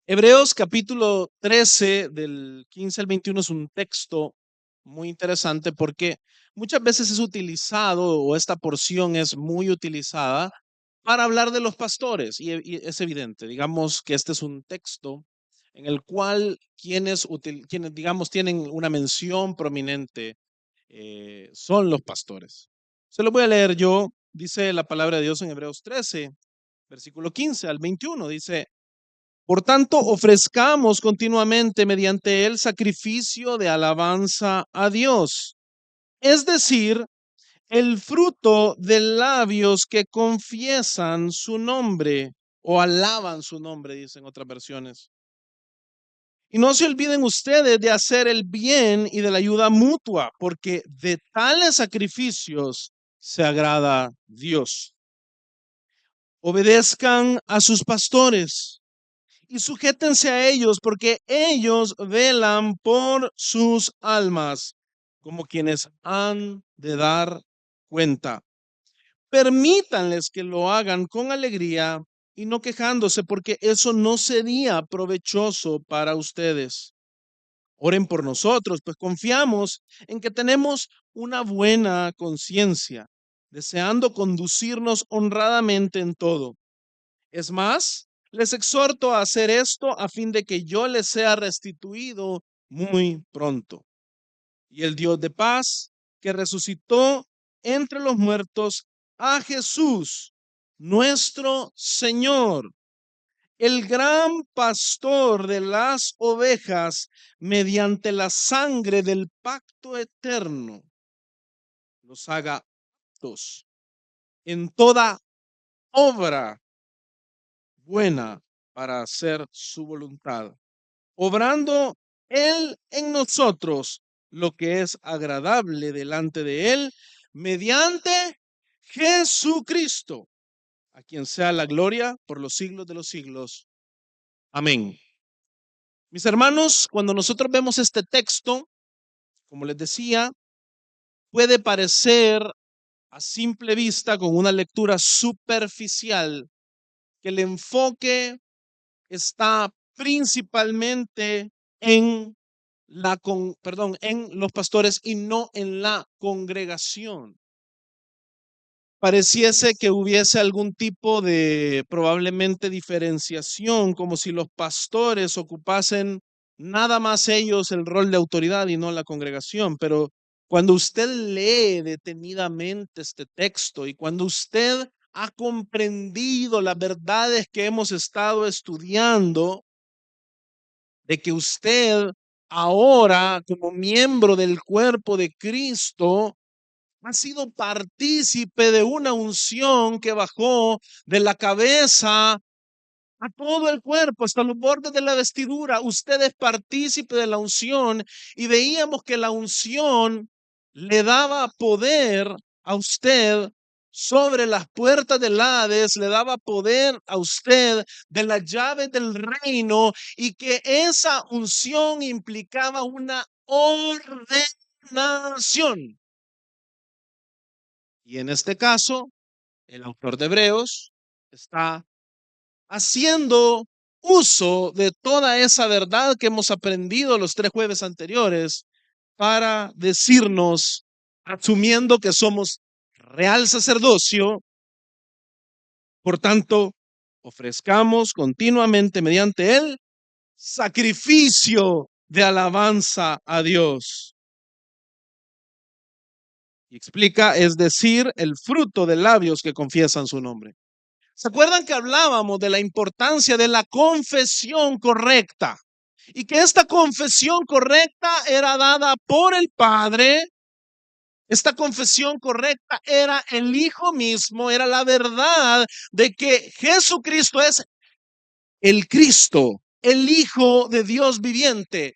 Hebreos capítulo 13 del 15 al 21 es un texto muy interesante porque muchas veces es utilizado o esta porción es muy utilizada para hablar de los pastores y es evidente, digamos que este es un texto en el cual quienes digamos tienen una mención prominente son los pastores. Se lo voy a leer yo, dice la palabra de Dios en Hebreos 13, versículo 15 al 21, dice: por tanto, ofrezcamos continuamente mediante él sacrificio de alabanza a Dios, es decir, el fruto de labios que confiesan su nombre o alaban su nombre, dicen otras versiones. Y no se olviden ustedes de hacer el bien y de la ayuda mutua, porque de tales sacrificios se agrada Dios. Obedezcan a sus pastores y sujétense a ellos, porque ellos velan por sus almas, como quienes han de dar cuenta. Permítanles que lo hagan con alegría y no quejándose, porque eso no sería provechoso para ustedes. Oren por nosotros, pues confiamos en que tenemos una buena conciencia, deseando conducirnos honradamente en todo. Es más, les exhorto a hacer esto a fin de que yo les sea restituido muy pronto. Y el Dios de paz, que resucitó entre los muertos a Jesús, nuestro Señor, el gran pastor de las ovejas, mediante la sangre del pacto eterno, los haga aptos en toda obra buena para hacer su voluntad, obrando Él en nosotros lo que es agradable delante de Él, mediante Jesucristo, a quien sea la gloria por los siglos de los siglos. Amén. Mis hermanos, cuando nosotros vemos este texto, como les decía, puede parecer a simple vista, con una lectura superficial, que el enfoque está principalmente en en los pastores y no en la congregación. Pareciese que hubiese algún tipo de probablemente diferenciación, como si los pastores ocupasen nada más ellos el rol de autoridad y no la congregación. Pero cuando usted lee detenidamente este texto y cuando usted ha comprendido las verdades que hemos estado estudiando, de que usted ahora, como miembro del cuerpo de Cristo, ha sido partícipe de una unción que bajó de la cabeza a todo el cuerpo, hasta los bordes de la vestidura. Usted es partícipe de la unción y veíamos que la unción le daba poder a usted sobre las puertas del Hades, le daba poder a usted de las llaves del reino y que esa unción implicaba una ordenación. Y en este caso, el autor de Hebreos está haciendo uso de toda esa verdad que hemos aprendido los 3 jueves anteriores para decirnos, asumiendo que somos real sacerdocio, por tanto, ofrezcamos continuamente mediante él sacrificio de alabanza a Dios. Y explica, es decir, el fruto de labios que confiesan su nombre. ¿Se acuerdan que hablábamos de la importancia de la confesión correcta? Y que esta confesión correcta era dada por el Padre. Esta confesión correcta era el Hijo mismo, era la verdad de que Jesucristo es el Cristo, el Hijo de Dios viviente.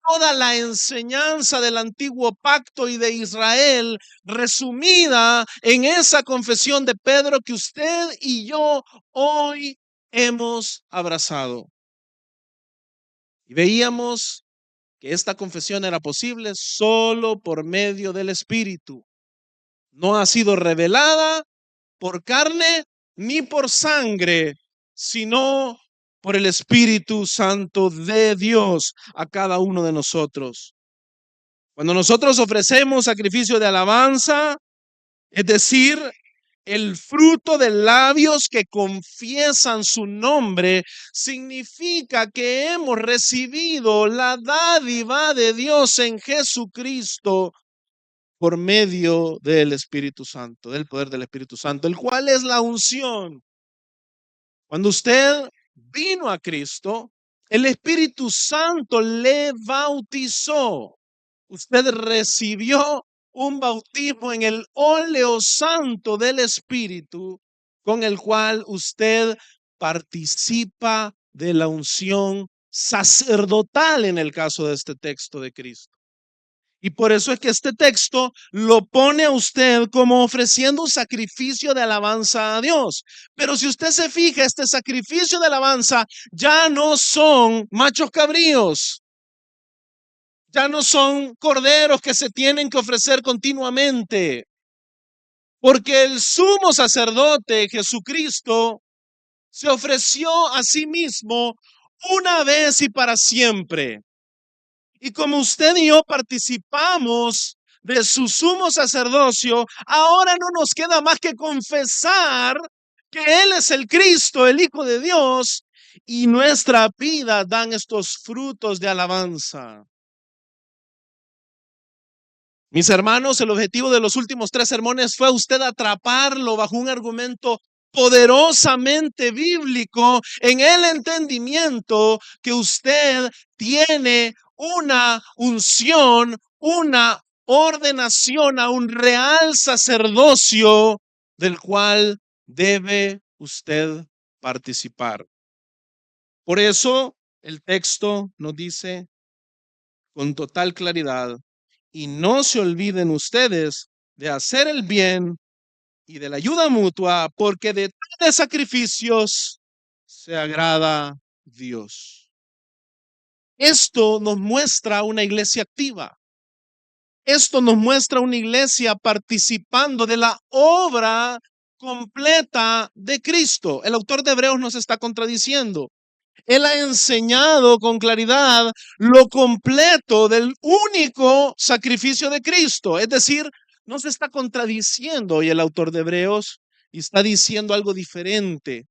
Toda la enseñanza del antiguo pacto y de Israel resumida en esa confesión de Pedro que usted y yo hoy hemos abrazado. Y veíamos que esta confesión era posible solo por medio del Espíritu. No ha sido revelada por carne ni por sangre, sino por el Espíritu Santo de Dios a cada uno de nosotros. Cuando nosotros ofrecemos sacrificio de alabanza, es decir, el fruto de labios que confiesan su nombre, significa que hemos recibido la dádiva de Dios en Jesucristo por medio del Espíritu Santo, del poder del Espíritu Santo, el cual es la unción. Cuando usted vino a Cristo, el Espíritu Santo le bautizó. Usted recibió un bautismo en el óleo santo del Espíritu, con el cual usted participa de la unción sacerdotal en el caso de este texto de Cristo. Y por eso es que este texto lo pone a usted como ofreciendo un sacrificio de alabanza a Dios. Pero si usted se fija, este sacrificio de alabanza ya no son machos cabríos, ya no son corderos que se tienen que ofrecer continuamente, porque el sumo sacerdote Jesucristo se ofreció a sí mismo una vez y para siempre. Y como usted y yo participamos de su sumo sacerdocio, ahora no nos queda más que confesar que Él es el Cristo, el Hijo de Dios, y nuestra vida dan estos frutos de alabanza. Mis hermanos, el objetivo de los últimos 3 sermones fue usted atraparlo bajo un argumento poderosamente bíblico en el entendimiento que usted tiene una unción, una ordenación a un real sacerdocio del cual debe usted participar. Por eso el texto nos dice con total claridad: y no se olviden ustedes de hacer el bien y de la ayuda mutua, porque de tales sacrificios se agrada Dios. Esto nos muestra una iglesia activa. Esto nos muestra una iglesia participando de la obra completa de Cristo. El autor de Hebreos nos está contradiciendo. Él ha enseñado con claridad lo completo del único sacrificio de Cristo. Es decir, no se está contradiciendo hoy el autor de Hebreos y está diciendo algo diferente.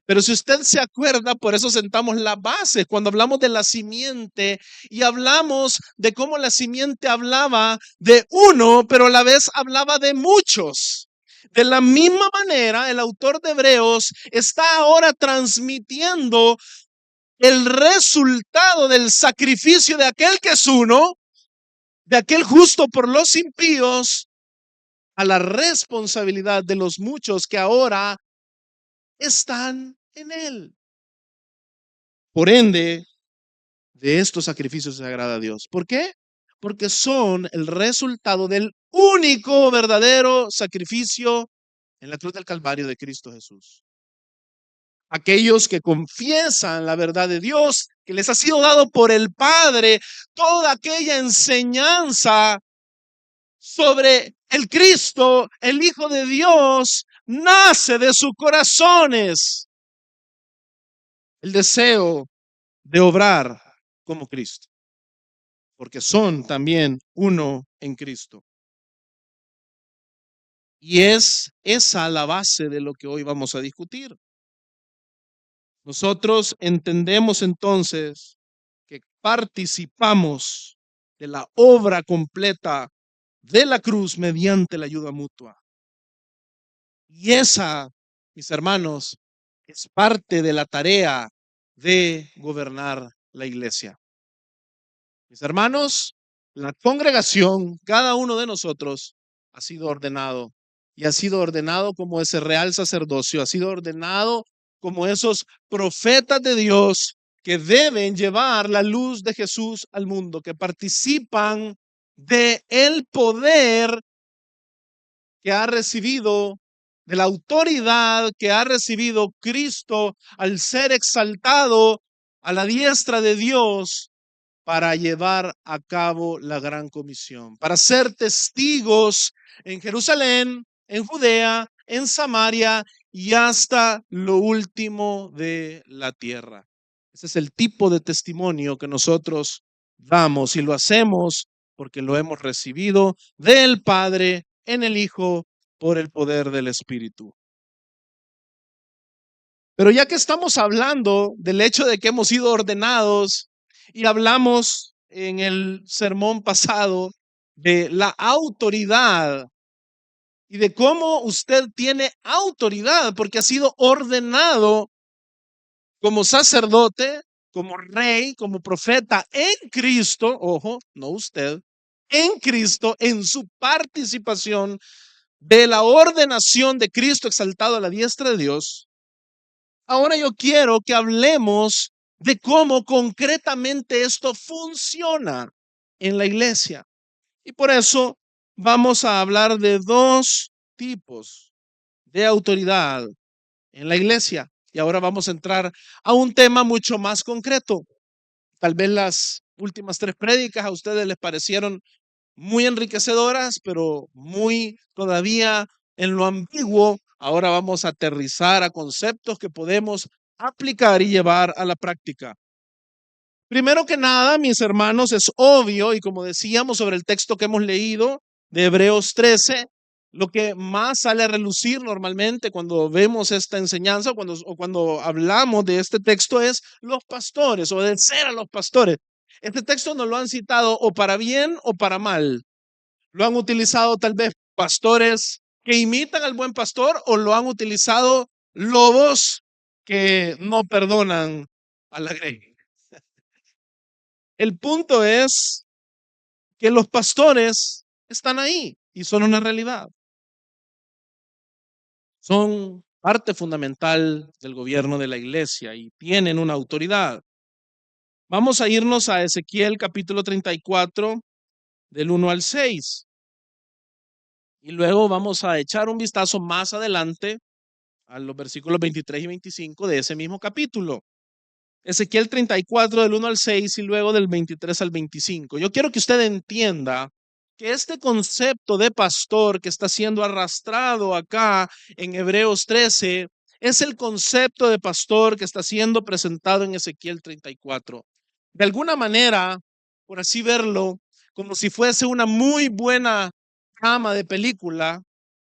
Pero si usted se acuerda, por eso sentamos la base cuando hablamos de la simiente y hablamos de cómo la simiente hablaba de uno, pero a la vez hablaba de muchos. De la misma manera, el autor de Hebreos está ahora transmitiendo el resultado del sacrificio de aquel que es uno, de aquel justo por los impíos, a la responsabilidad de los muchos que ahora están en él. Por ende, de estos sacrificios se agrada a Dios. ¿Por qué? Porque son el resultado del único verdadero sacrificio en la cruz del Calvario de Cristo Jesús. Aquellos que confiesan la verdad de Dios, que les ha sido dado por el Padre, toda aquella enseñanza sobre el Cristo, el Hijo de Dios, nace de sus corazones. El deseo de obrar como Cristo, porque son también uno en Cristo. Y es esa la base de lo que hoy vamos a discutir. Nosotros entendemos entonces que participamos de la obra completa de la cruz mediante la ayuda mutua. Y esa, mis hermanos, es parte de la tarea de gobernar la iglesia. Mis hermanos, la congregación, cada uno de nosotros ha sido ordenado y ha sido ordenado como ese real sacerdocio, ha sido ordenado como esos profetas de Dios que deben llevar la luz de Jesús al mundo, que participan de el poder que ha recibido, de la autoridad que ha recibido Cristo al ser exaltado a la diestra de Dios para llevar a cabo la gran comisión, para ser testigos en Jerusalén, en Judea, en Samaria y hasta lo último de la tierra. Ese es el tipo de testimonio que nosotros damos y lo hacemos porque lo hemos recibido del Padre en el Hijo por el poder del Espíritu. Pero ya que estamos hablando del hecho de que hemos sido ordenados y hablamos en el sermón pasado de la autoridad y de cómo usted tiene autoridad porque ha sido ordenado como sacerdote, como rey, como profeta en Cristo, ojo, no usted, en Cristo, en su participación de la ordenación de Cristo exaltado a la diestra de Dios. Ahora yo quiero que hablemos de cómo concretamente esto funciona en la iglesia. Y por eso vamos a hablar de dos tipos de autoridad en la iglesia. Y ahora vamos a entrar a un tema mucho más concreto. Tal vez las últimas tres prédicas a ustedes les parecieron muy enriquecedoras, pero muy todavía en lo ambiguo. Ahora vamos a aterrizar a conceptos que podemos aplicar y llevar a la práctica. Primero que nada, mis hermanos, es obvio, y como decíamos sobre el texto que hemos leído de Hebreos 13, lo que más sale a relucir normalmente cuando vemos esta enseñanza o cuando hablamos de este texto es los pastores, obedecer a los pastores. Este texto nos lo han citado o para bien o para mal. Lo han utilizado tal vez pastores que imitan al buen pastor o lo han utilizado lobos que no perdonan a la grey. El punto es que los pastores están ahí y son una realidad. Son parte fundamental del gobierno de la iglesia y tienen una autoridad. Vamos a irnos a Ezequiel capítulo 34 del 1 al 6 y luego vamos a echar un vistazo más adelante a los versículos 23 y 25 de ese mismo capítulo. Ezequiel 34 del 1 al 6 y luego del 23 al 25. Yo quiero que usted entienda que este concepto de pastor que está siendo arrastrado acá en Hebreos 13 es el concepto de pastor que está siendo presentado en Ezequiel 34. De alguna manera, por así verlo, como si fuese una muy buena trama de película,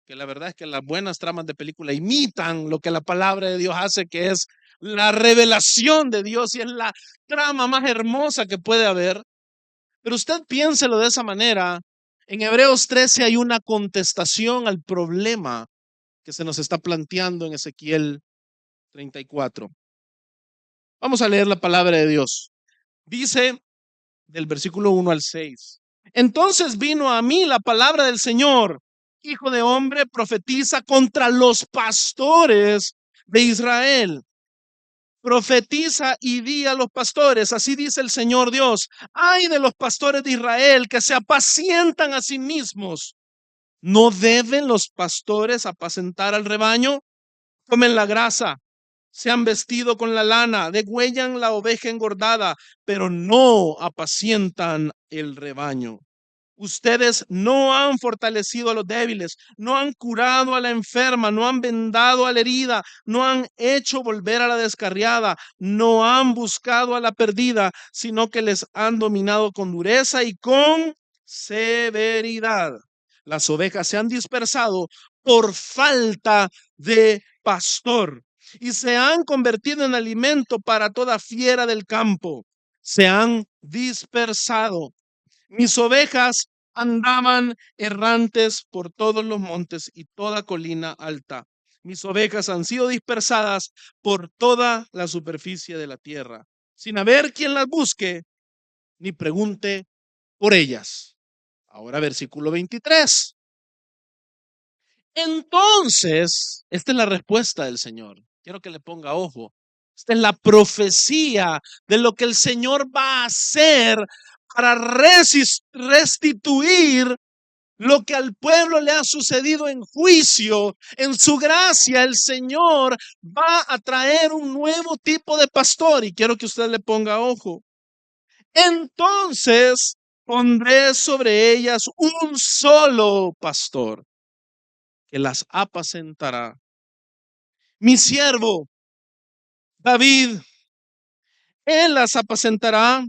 que la verdad es que las buenas tramas de película imitan lo que la palabra de Dios hace, que es la revelación de Dios y es la trama más hermosa que puede haber. Pero usted piénselo de esa manera. En Hebreos 13 hay una contestación al problema que se nos está planteando en Ezequiel 34. Vamos a leer la palabra de Dios. Dice del versículo 1 al 6. Entonces vino a mí la palabra del Señor: Hijo de hombre, profetiza contra los pastores de Israel. Profetiza y di a los pastores, así dice el Señor Dios: ay de los pastores de Israel que se apacientan a sí mismos. ¿No deben los pastores apacentar al rebaño? Comen la grasa, se han vestido con la lana, degüellan la oveja engordada, pero no apacientan el rebaño. Ustedes no han fortalecido a los débiles, no han curado a la enferma, no han vendado a la herida, no han hecho volver a la descarriada, no han buscado a la perdida, sino que les han dominado con dureza y con severidad. Las ovejas se han dispersado por falta de pastor y se han convertido en alimento para toda fiera del campo. Se han dispersado. Mis ovejas andaban errantes por todos los montes y toda colina alta. Mis ovejas han sido dispersadas por toda la superficie de la tierra, sin haber quien las busque ni pregunte por ellas. Ahora versículo 23. Entonces, esta es la respuesta del Señor. Quiero que le ponga ojo. Esta es la profecía de lo que el Señor va a hacer para restituir lo que al pueblo le ha sucedido en juicio. En su gracia, el Señor va a traer un nuevo tipo de pastor y quiero que usted le ponga ojo. Entonces pondré sobre ellas un solo pastor que las apacentará mi siervo David, él las apacentará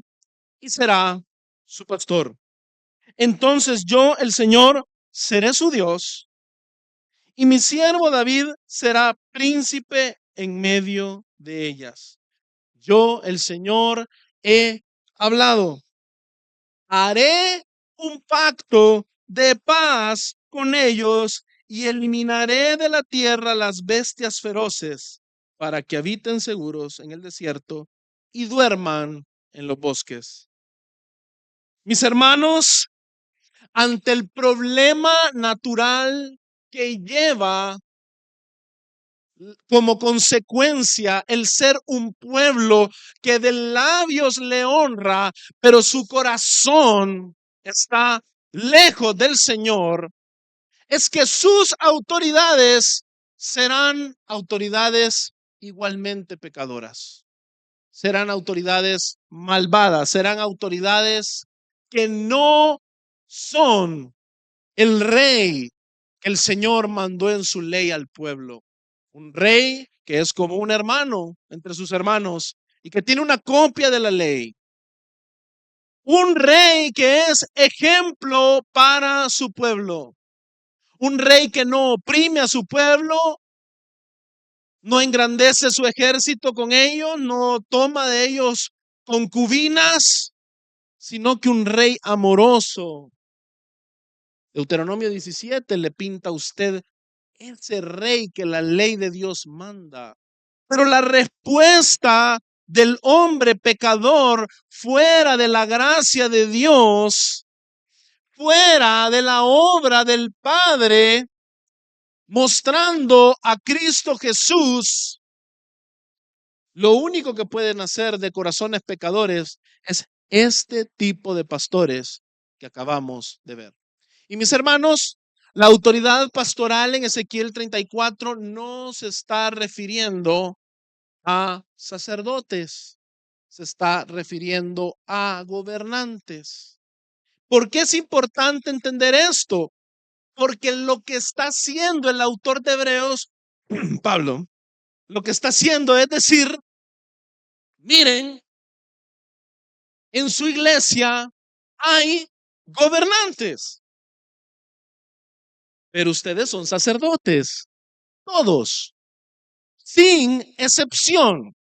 y será su pastor. Entonces yo, el Señor, seré su Dios y mi siervo David será príncipe en medio de ellas. Yo, el Señor, he hablado. Haré un pacto de paz con ellos y eliminaré de la tierra las bestias feroces para que habiten seguros en el desierto y duerman en los bosques. Mis hermanos, ante el problema natural que lleva como consecuencia el ser un pueblo que de labios le honra, pero su corazón está lejos del Señor, es que sus autoridades serán autoridades igualmente pecadoras. Serán autoridades malvadas, serán autoridades que no son el rey que el Señor mandó en su ley al pueblo. Un rey que es como un hermano entre sus hermanos y que tiene una copia de la ley. Un rey que es ejemplo para su pueblo. Un rey que no oprime a su pueblo, no engrandece su ejército con ellos, no toma de ellos concubinas, sino que un rey amoroso. Deuteronomio 17 le pinta a usted ese rey que la ley de Dios manda. Pero la respuesta del hombre pecador fuera de la gracia de Dios, fuera de la obra del Padre, mostrando a Cristo Jesús, lo único que pueden hacer de corazones pecadores es este tipo de pastores que acabamos de ver. Y mis hermanos, la autoridad pastoral en Ezequiel 34 no se está refiriendo a sacerdotes, se está refiriendo a gobernantes. ¿Por qué es importante entender esto? Porque lo que está haciendo el autor de Hebreos, Pablo, lo que está haciendo es decir, miren, en su iglesia hay gobernantes, pero ustedes son sacerdotes, todos, sin excepción.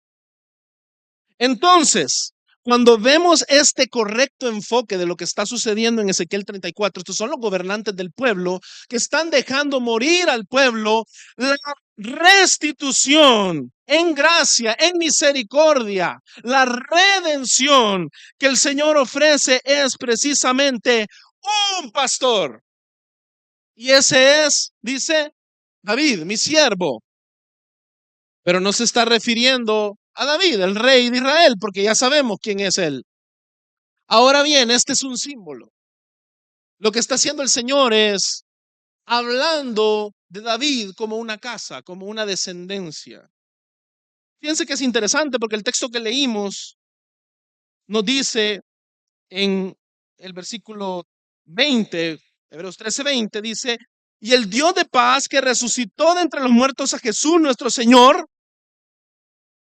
Entonces, cuando vemos este correcto enfoque de lo que está sucediendo en Ezequiel 34, estos son los gobernantes del pueblo que están dejando morir al pueblo, la restitución en gracia, en misericordia, la redención que el Señor ofrece es precisamente un pastor. Y ese es, dice David, mi siervo. Pero no se está refiriendo a David, el rey de Israel, porque ya sabemos quién es él. Ahora bien, este es un símbolo. Lo que está haciendo el Señor es hablando de David como una casa, como una descendencia. Fíjense que es interesante porque el texto que leímos nos dice en el versículo 20, Hebreos 13:20, dice, y el Dios de paz que resucitó de entre los muertos a Jesús nuestro Señor.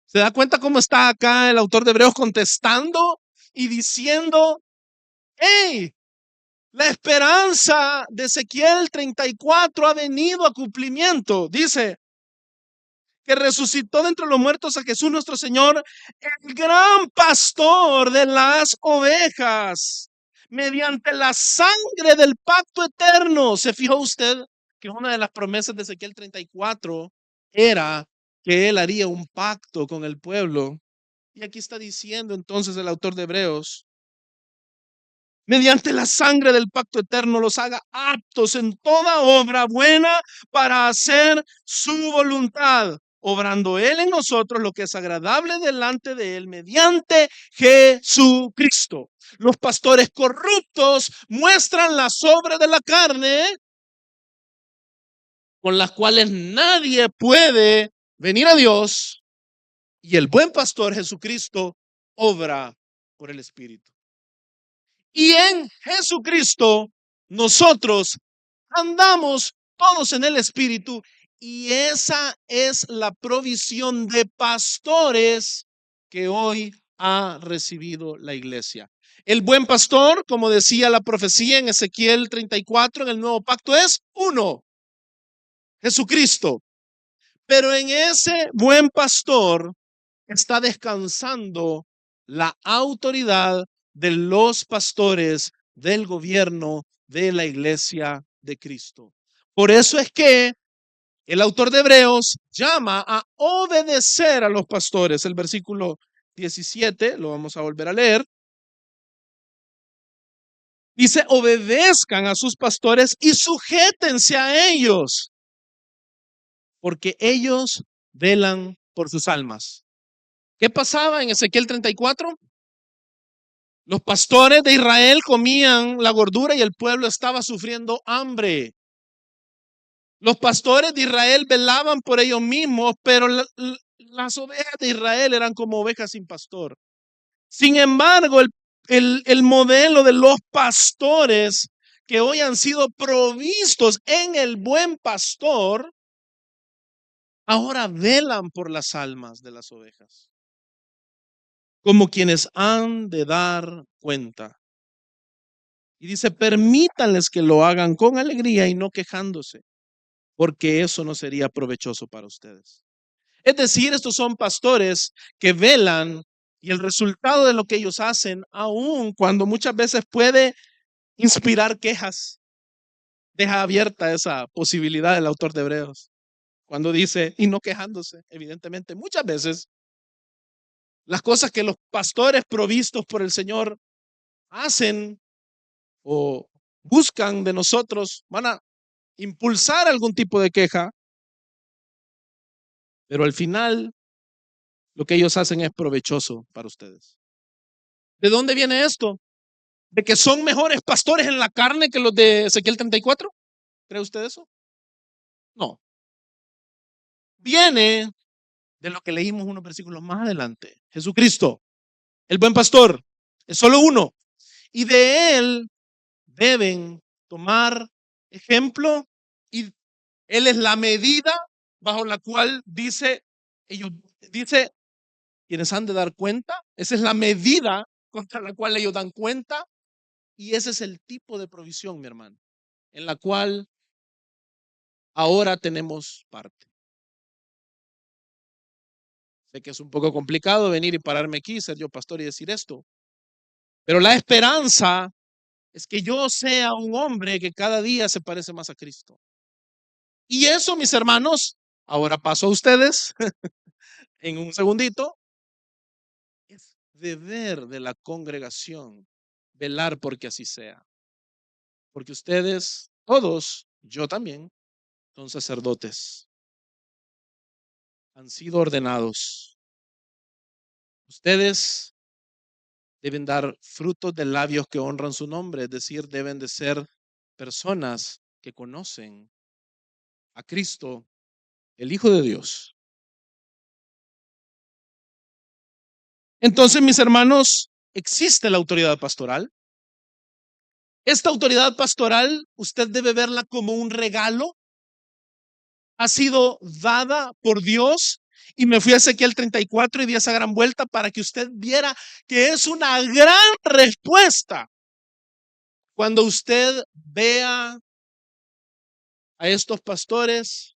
¿Se da cuenta cómo está acá el autor de Hebreos contestando y diciendo, hey, la esperanza de Ezequiel 34 ha venido a cumplimiento? Dice que resucitó de entre los muertos a Jesús nuestro Señor, el gran pastor de las ovejas, mediante la sangre del pacto eterno. ¿Se fijó usted que una de las promesas de Ezequiel 34 era que él haría un pacto con el pueblo? Y aquí está diciendo entonces el autor de Hebreos, mediante la sangre del pacto eterno los haga aptos en toda obra buena para hacer su voluntad, obrando Él en nosotros lo que es agradable delante de Él mediante Jesucristo. Los pastores corruptos muestran las obras de la carne con las cuales nadie puede venir a Dios, y el buen pastor Jesucristo obra por el Espíritu. Y en Jesucristo nosotros andamos todos en el Espíritu Y esa es la provisión de pastores que hoy ha recibido la iglesia. El buen pastor, como decía la profecía en Ezequiel 34, en el nuevo pacto, es uno, Jesucristo. Pero en ese buen pastor está descansando la autoridad de los pastores del gobierno de la iglesia de Cristo. Por eso es que el autor de Hebreos llama a obedecer a los pastores. El versículo 17, lo vamos a volver a leer. Dice, obedezcan a sus pastores y sujétense a ellos, porque ellos velan por sus almas. ¿Qué pasaba en Ezequiel 34? Los pastores de Israel comían la gordura y el pueblo estaba sufriendo hambre. Los pastores de Israel velaban por ellos mismos, pero las ovejas de Israel eran como ovejas sin pastor. Sin embargo, el modelo de los pastores que hoy han sido provistos en el buen pastor, ahora velan por las almas de las ovejas, como quienes han de dar cuenta. Y dice, permítanles que lo hagan con alegría y no quejándose, porque eso no sería provechoso para ustedes. Es decir, estos son pastores que velan y el resultado de lo que ellos hacen, aun cuando muchas veces puede inspirar quejas, deja abierta esa posibilidad el autor de Hebreos. Cuando dice, y no quejándose, evidentemente, muchas veces las cosas que los pastores provistos por el Señor hacen o buscan de nosotros van a impulsar algún tipo de queja, pero al final lo que ellos hacen es provechoso para ustedes. ¿De dónde viene esto? ¿De que son mejores pastores en la carne que los de Ezequiel 34? ¿Cree usted eso? No. Viene de lo que leímos unos versículos más adelante. Jesucristo, el buen pastor, es solo uno. Y de él deben tomar ejemplo y él es la medida bajo la cual dice, quienes han de dar cuenta, esa es la medida contra la cual ellos dan cuenta y ese es el tipo de provisión, mi hermano, en la cual ahora tenemos parte. Sé que es un poco complicado venir y pararme aquí, ser yo pastor y decir esto, pero la esperanza es que yo sea un hombre que cada día se parece más a Cristo. Y eso, mis hermanos, ahora paso a ustedes en un segundito, es deber de la congregación velar porque así sea. Porque ustedes, todos, yo también, son sacerdotes, han sido ordenados. Ustedes deben dar frutos de labios que honran su nombre, es decir, deben de ser personas que conocen a Cristo, el Hijo de Dios. Entonces, mis hermanos, existe la autoridad pastoral. Esta autoridad pastoral, usted debe verla como un regalo. Ha sido dada por Dios. Y me fui a Ezequiel 34 y di esa gran vuelta para que usted viera que es una gran respuesta. Cuando usted vea a estos pastores,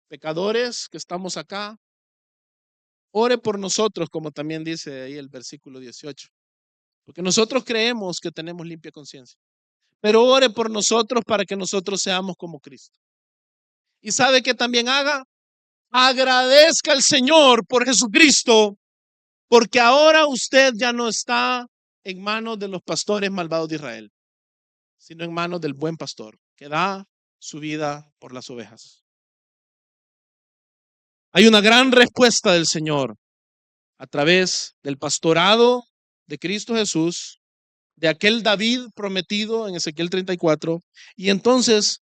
pecadores que estamos acá, ore por nosotros, como también dice ahí el versículo 18. Porque nosotros creemos que tenemos limpia conciencia. Pero ore por nosotros para que nosotros seamos como Cristo. ¿Y sabe qué también haga? Agradezca al Señor por Jesucristo, porque ahora usted ya no está en manos de los pastores malvados de Israel, sino en manos del buen pastor, que da su vida por las ovejas. Hay una gran respuesta del Señor a través del pastorado de Cristo Jesús, de aquel David prometido en Ezequiel 34, y entonces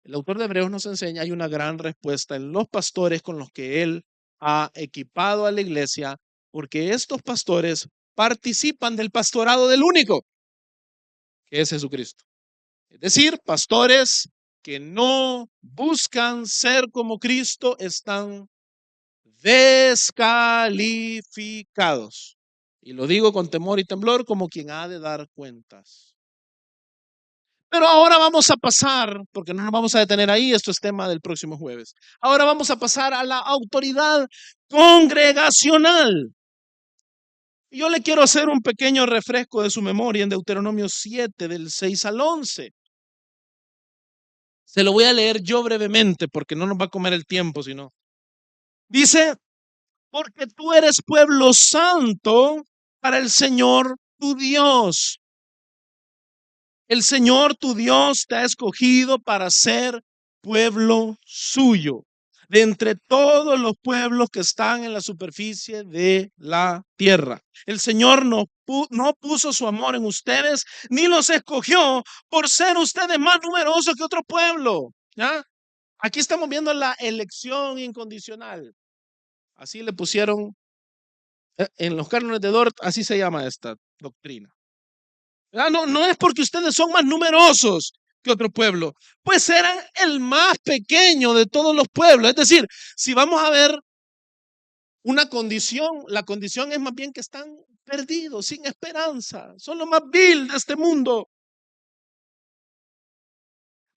el autor de Hebreos nos enseña, hay una gran respuesta en los pastores con los que él ha equipado a la iglesia, porque estos pastores participan del pastorado del único, que es Jesucristo. Es decir, pastores que no buscan ser como Cristo están descalificados. Y lo digo con temor y temblor como quien ha de dar cuentas. Pero ahora vamos a pasar, porque no nos vamos a detener ahí, esto es tema del próximo jueves. Ahora vamos a pasar a la autoridad congregacional. Y yo le quiero hacer un pequeño refresco de su memoria en Deuteronomio 7, del 6 al 11. Se lo voy a leer yo brevemente porque no nos va a comer el tiempo, sino. Dice, porque tú eres pueblo santo para el Señor tu Dios. El Señor tu Dios te ha escogido para ser pueblo suyo, de entre todos los pueblos que están en la superficie de la tierra. El Señor no puso su amor en ustedes, ni los escogió por ser ustedes más numerosos que otro pueblo. ¿Ya? Aquí estamos viendo la elección incondicional. Así le pusieron en los cánones de Dort, así se llama esta doctrina. No, no es porque ustedes son más numerosos que otro pueblo, pues eran el más pequeño de todos los pueblos. Es decir, si vamos a ver una condición, la condición es más bien que están perdidos, sin esperanza, son los más vil de este mundo.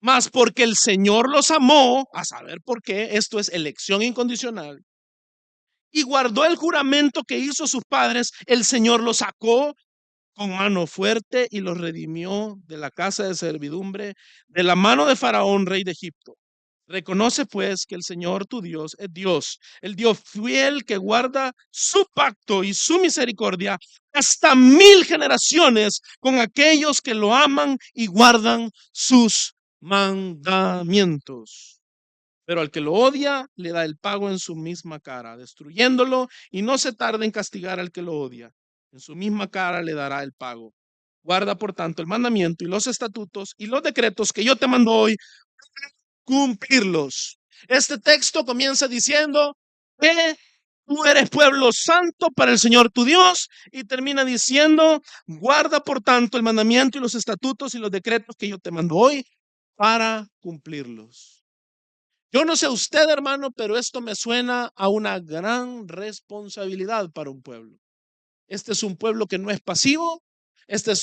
Mas porque el Señor los amó, a saber por qué, esto es elección incondicional, y guardó el juramento que hizo sus padres, el Señor los sacó con mano fuerte y los redimió de la casa de servidumbre, de la mano de Faraón, rey de Egipto. Reconoce pues que el Señor tu Dios es Dios, el Dios fiel que guarda su pacto y su misericordia hasta 1000 generaciones con aquellos que lo aman y guardan sus mandamientos. Pero al que lo odia, le da el pago en su misma cara, destruyéndolo, y no se tarda en castigar al que lo odia. En su misma cara le dará el pago. Guarda, por tanto, el mandamiento y los estatutos y los decretos que yo te mando hoy, cumplirlos. Este texto comienza diciendo que tú eres pueblo santo para el Señor tu Dios, y termina diciendo, guarda, por tanto, el mandamiento y los estatutos y los decretos que yo te mando hoy para cumplirlos. Yo no sé usted, hermano, pero esto me suena a una gran responsabilidad para un pueblo. Este es un pueblo que no es pasivo.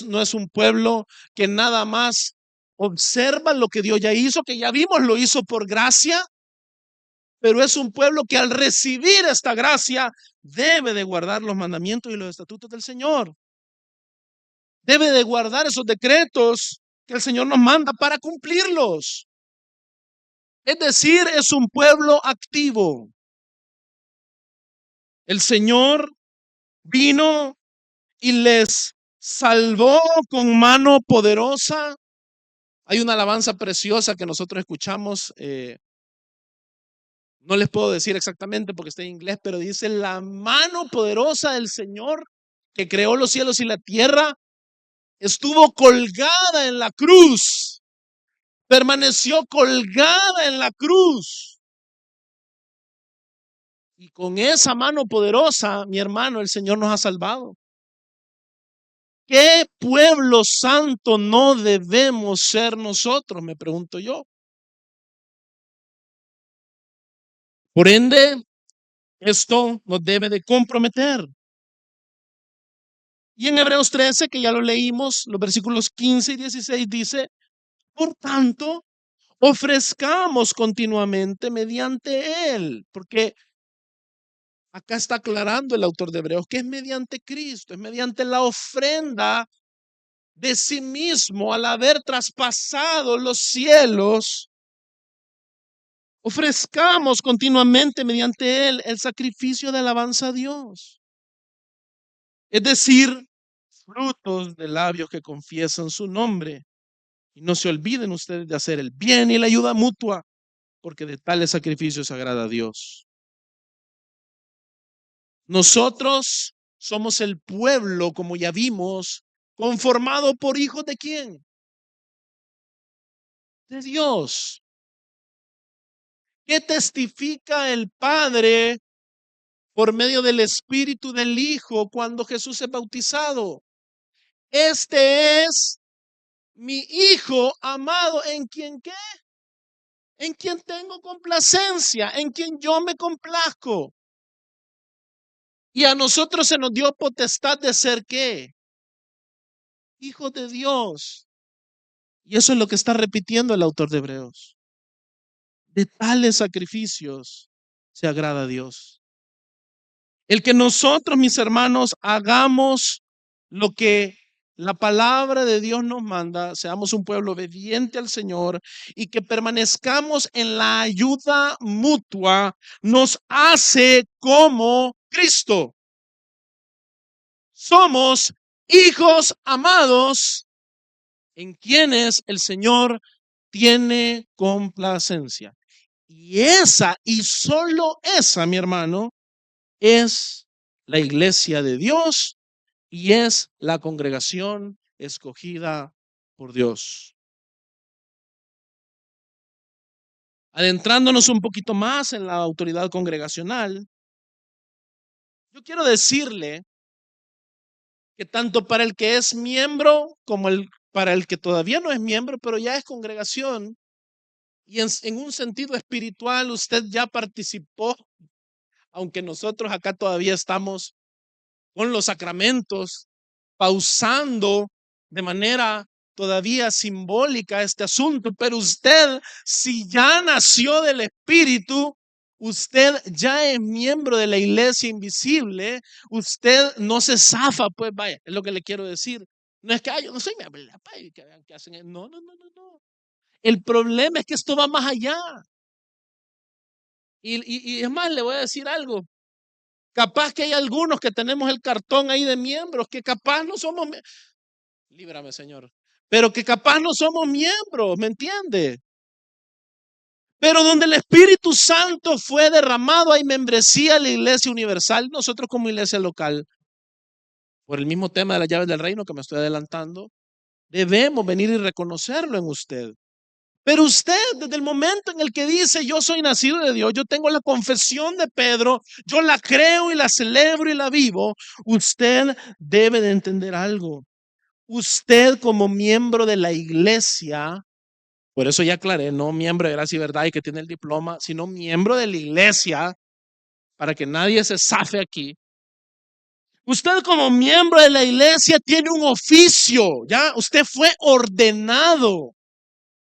No es un pueblo que nada más observa lo que Dios ya hizo, que ya vimos, lo hizo por gracia. Pero es un pueblo que al recibir esta gracia debe de guardar los mandamientos y los estatutos del Señor. Debe de guardar esos decretos que el Señor nos manda para cumplirlos. Es decir, es un pueblo activo. El Señor vino y les salvó con mano poderosa. Hay una alabanza preciosa que nosotros escuchamos. No les puedo decir exactamente porque está en inglés, pero dice: la mano poderosa del Señor que creó los cielos y la tierra estuvo colgada en la cruz, permaneció colgada en la cruz. Y con esa mano poderosa, mi hermano, el Señor nos ha salvado. ¿Qué pueblo santo no debemos ser nosotros? Me pregunto yo. Por ende, esto nos debe de comprometer. Y en Hebreos 13, que ya lo leímos, los versículos 15 y 16 dice: por tanto, ofrezcamos continuamente mediante Él, porque acá está aclarando el autor de Hebreos que es mediante Cristo, es mediante la ofrenda de sí mismo al haber traspasado los cielos. Ofrezcamos continuamente mediante Él el sacrificio de alabanza a Dios. Es decir, frutos de labios que confiesan su nombre. Y no se olviden ustedes de hacer el bien y la ayuda mutua, porque de tales sacrificios agrada a Dios. Nosotros somos el pueblo, como ya vimos, conformado por hijos de ¿quién? De Dios. ¿Qué testifica el Padre por medio del Espíritu del Hijo cuando Jesús es bautizado? Este es mi Hijo amado, en quien ¿qué? en quien tengo complacencia, en quien yo me complazco. Y a nosotros se nos dio potestad de ser ¿qué? Hijos de Dios. Y eso es lo que está repitiendo el autor de Hebreos. De tales sacrificios se agrada a Dios. El que nosotros, mis hermanos, hagamos lo que la palabra de Dios nos manda, seamos un pueblo obediente al Señor y que permanezcamos en la ayuda mutua, nos hace como Cristo. Somos hijos amados en quienes el Señor tiene complacencia. Y esa, y solo esa, mi hermano, es la iglesia de Dios y es la congregación escogida por Dios. Adentrándonos un poquito más en la autoridad congregacional, yo quiero decirle que tanto para el que es miembro como para el que todavía no es miembro, pero ya es congregación, y en un sentido espiritual usted ya participó, aunque nosotros acá todavía estamos con los sacramentos, pausando de manera todavía simbólica este asunto, pero usted, si ya nació del Espíritu, usted ya es miembro de la iglesia invisible, usted no se zafa, pues vaya, es lo que le quiero decir. No es que yo no soy miembro de la que hacen, no, no, no, no, no. El problema es que esto va más allá. Y es más, le voy a decir algo. Capaz que hay algunos que tenemos el cartón ahí de miembros, que capaz no somos, líbrame Señor, pero que capaz no somos miembros, ¿me entiende? Pero donde el Espíritu Santo fue derramado hay membresía en la iglesia universal. Nosotros como iglesia local, por el mismo tema de las llaves del reino que me estoy adelantando, debemos venir y reconocerlo en usted. Pero usted, desde el momento en el que dice yo soy nacido de Dios, yo tengo la confesión de Pedro, yo la creo y la celebro y la vivo, usted debe de entender algo. Usted como miembro de la iglesia, por eso ya aclaré, no miembro de Gracia y Verdad y que tiene el diploma, sino miembro de la iglesia, para que nadie se zafe aquí. Usted como miembro de la iglesia tiene un oficio, ¿ya? Usted fue ordenado.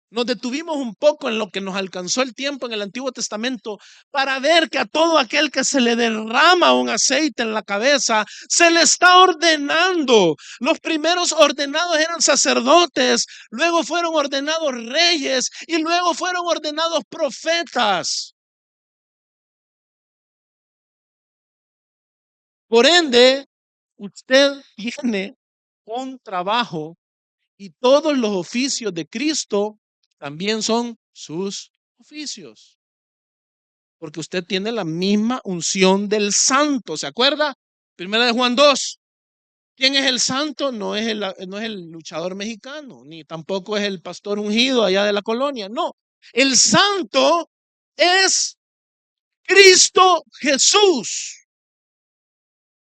Nos detuvimos un poco en lo que nos alcanzó el tiempo en el Antiguo Testamento para ver que a todo aquel que se le derrama un aceite en la cabeza, se le está ordenando. Los primeros ordenados eran sacerdotes, luego fueron ordenados reyes y luego fueron ordenados profetas. Por ende, usted tiene un trabajo y todos los oficios de Cristo también son sus oficios. Porque usted tiene la misma unción del santo, ¿se acuerda? Primera de Juan 2. ¿Quién es el santo? No es el luchador mexicano, ni tampoco es el pastor ungido allá de la colonia, no. El santo es Cristo Jesús,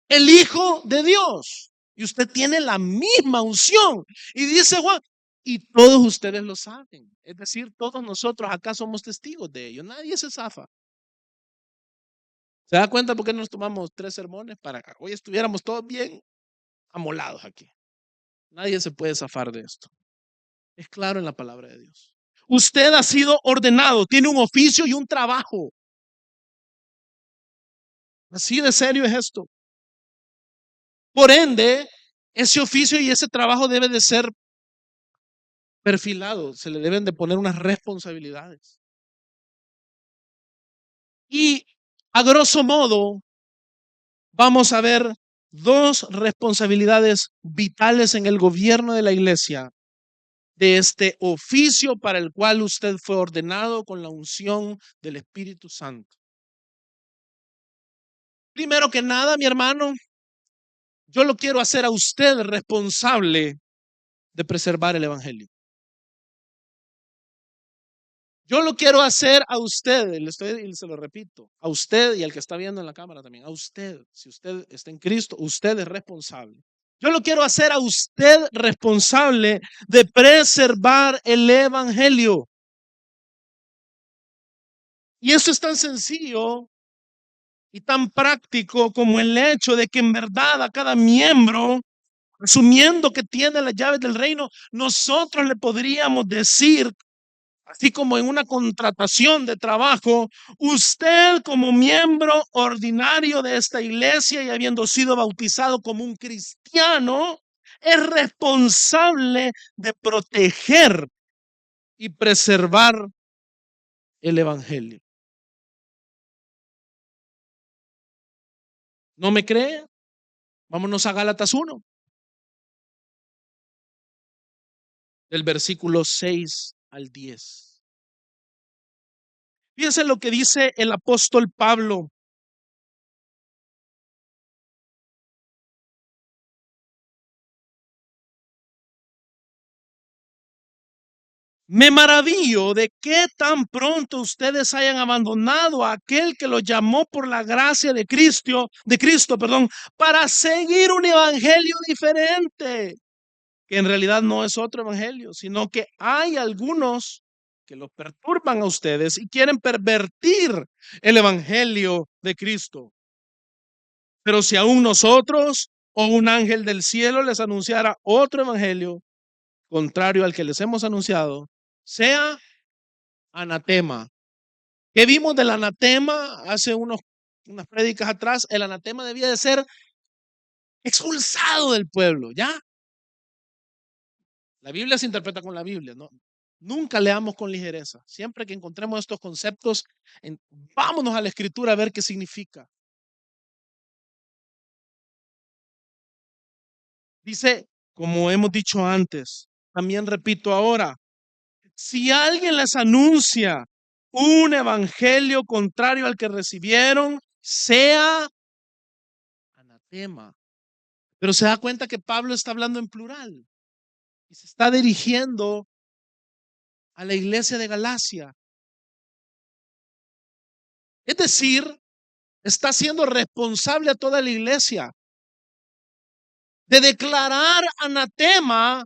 el Hijo de Dios. Y usted tiene la misma unción. Y dice Juan, y todos ustedes lo saben. Es decir, todos nosotros acá somos testigos de ello. Nadie se zafa. ¿Se da cuenta por qué nos tomamos 3 sermones para que hoy estuviéramos todos bien amolados aquí? Nadie se puede zafar de esto. Es claro en la palabra de Dios. Usted ha sido ordenado, tiene un oficio y un trabajo. Así de serio es esto. Por ende, ese oficio y ese trabajo debe de ser perfilado, se le deben de poner unas responsabilidades. Y a grosso modo, vamos a ver 2 responsabilidades vitales en el gobierno de la iglesia, de este oficio para el cual usted fue ordenado con la unción del Espíritu Santo. Primero que nada, mi hermano, yo lo quiero hacer a usted responsable de preservar el Evangelio. Yo lo quiero hacer a usted, y se lo repito, a usted y al que está viendo en la cámara también, a usted, si usted está en Cristo, usted es responsable. Yo lo quiero hacer a usted responsable de preservar el Evangelio. Y eso es tan sencillo y tan práctico como el hecho de que en verdad a cada miembro, asumiendo que tiene las llaves del reino, nosotros le podríamos decir, así como en una contratación de trabajo, usted como miembro ordinario de esta iglesia y habiendo sido bautizado como un cristiano, es responsable de proteger y preservar el evangelio. ¿No me cree? Vámonos a Gálatas 1, del versículo 6 al 10. Fíjense lo que dice el apóstol Pablo. Me maravillo de que tan pronto ustedes hayan abandonado a aquel que los llamó por la gracia de Cristo, perdón, para seguir un evangelio diferente, que en realidad no es otro evangelio, sino que hay algunos que los perturban a ustedes y quieren pervertir el evangelio de Cristo. Pero si aún nosotros o un ángel del cielo les anunciara otro evangelio contrario al que les hemos anunciado, sea anatema. ¿Qué vimos del anatema hace unas prédicas atrás? El anatema debía de ser expulsado del pueblo, ¿ya? La Biblia se interpreta con la Biblia, ¿no? Nunca leamos con ligereza. Siempre que encontremos estos conceptos, vámonos a la escritura a ver qué significa. Dice, como hemos dicho antes, también repito ahora, si alguien les anuncia un evangelio contrario al que recibieron, sea anatema. Pero se da cuenta que Pablo está hablando en plural y se está dirigiendo a la iglesia de Galacia. Es decir, está siendo responsable a toda la iglesia de declarar anatema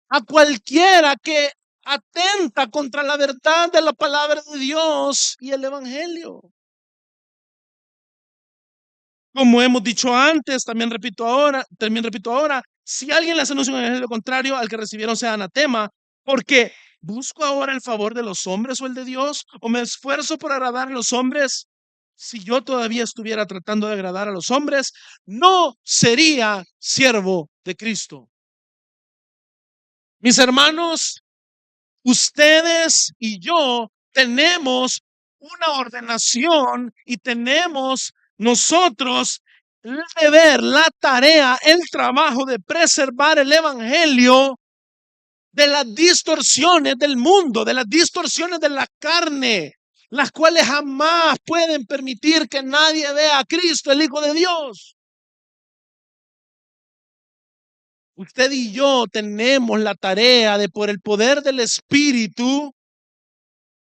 a cualquiera que atenta contra la verdad de la palabra de Dios y el evangelio. Como hemos dicho antes, también repito ahora, si alguien les anuncia un evangelio contrario al que recibieron, sea anatema, porque busco ahora el favor de los hombres o el de Dios, o me esfuerzo por agradar a los hombres. Si yo todavía estuviera tratando de agradar a los hombres, no sería siervo de Cristo. Mis hermanos, ustedes y yo tenemos una ordenación y tenemos nosotros el deber, la tarea, el trabajo de preservar el evangelio de las distorsiones del mundo, de las distorsiones de la carne, las cuales jamás pueden permitir que nadie vea a Cristo, el Hijo de Dios. Usted y yo tenemos la tarea de, por el poder del Espíritu,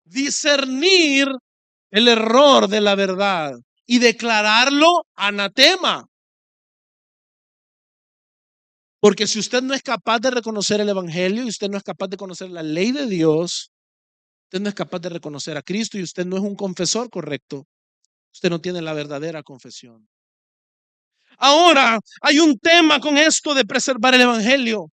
discernir el error de la verdad y declararlo anatema. Porque si usted no es capaz de reconocer el evangelio y usted no es capaz de conocer la ley de Dios, usted no es capaz de reconocer a Cristo y usted no es un confesor correcto, usted no tiene la verdadera confesión. Ahora, hay un tema con esto de preservar el evangelio.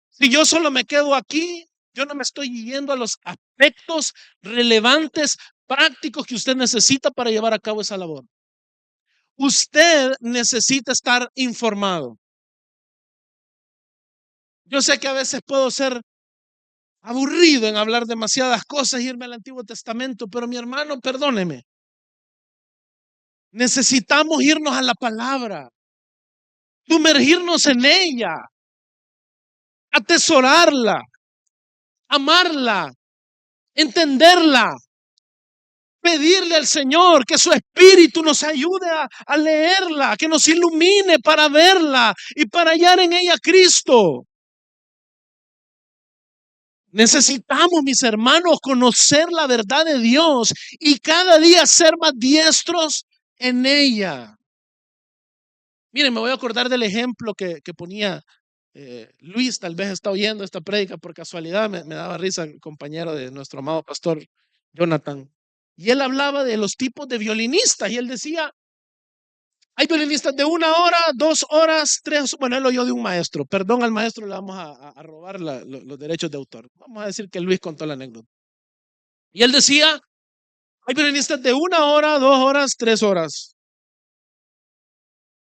Si yo solo me quedo aquí, yo no me estoy yendo a los aspectos relevantes, prácticos que usted necesita para llevar a cabo esa labor. Usted necesita estar informado. Yo sé que a veces puedo ser aburrido en hablar demasiadas cosas, irme al Antiguo Testamento, pero mi hermano, perdóneme. Necesitamos irnos a la palabra, sumergirnos en ella, atesorarla, amarla, entenderla, pedirle al Señor que su espíritu nos ayude a leerla, que nos ilumine para verla y para hallar en ella a Cristo. Necesitamos, mis hermanos, conocer la verdad de Dios y cada día ser más diestros en ella. Miren, me voy a acordar del ejemplo que ponía Luis. Tal vez está oyendo esta prédica por casualidad. Me daba risa el compañero de nuestro amado pastor Jonathan. Y él hablaba de los tipos de violinistas y él decía, hay violinistas de 1 hora, 2 horas, 3. Bueno, él lo oyó de un maestro. Perdón, al maestro le vamos a robar los derechos de autor. Vamos a decir que Luis contó la anécdota. Y él decía, hay violinistas de 1 hora, 2 horas, 3 horas,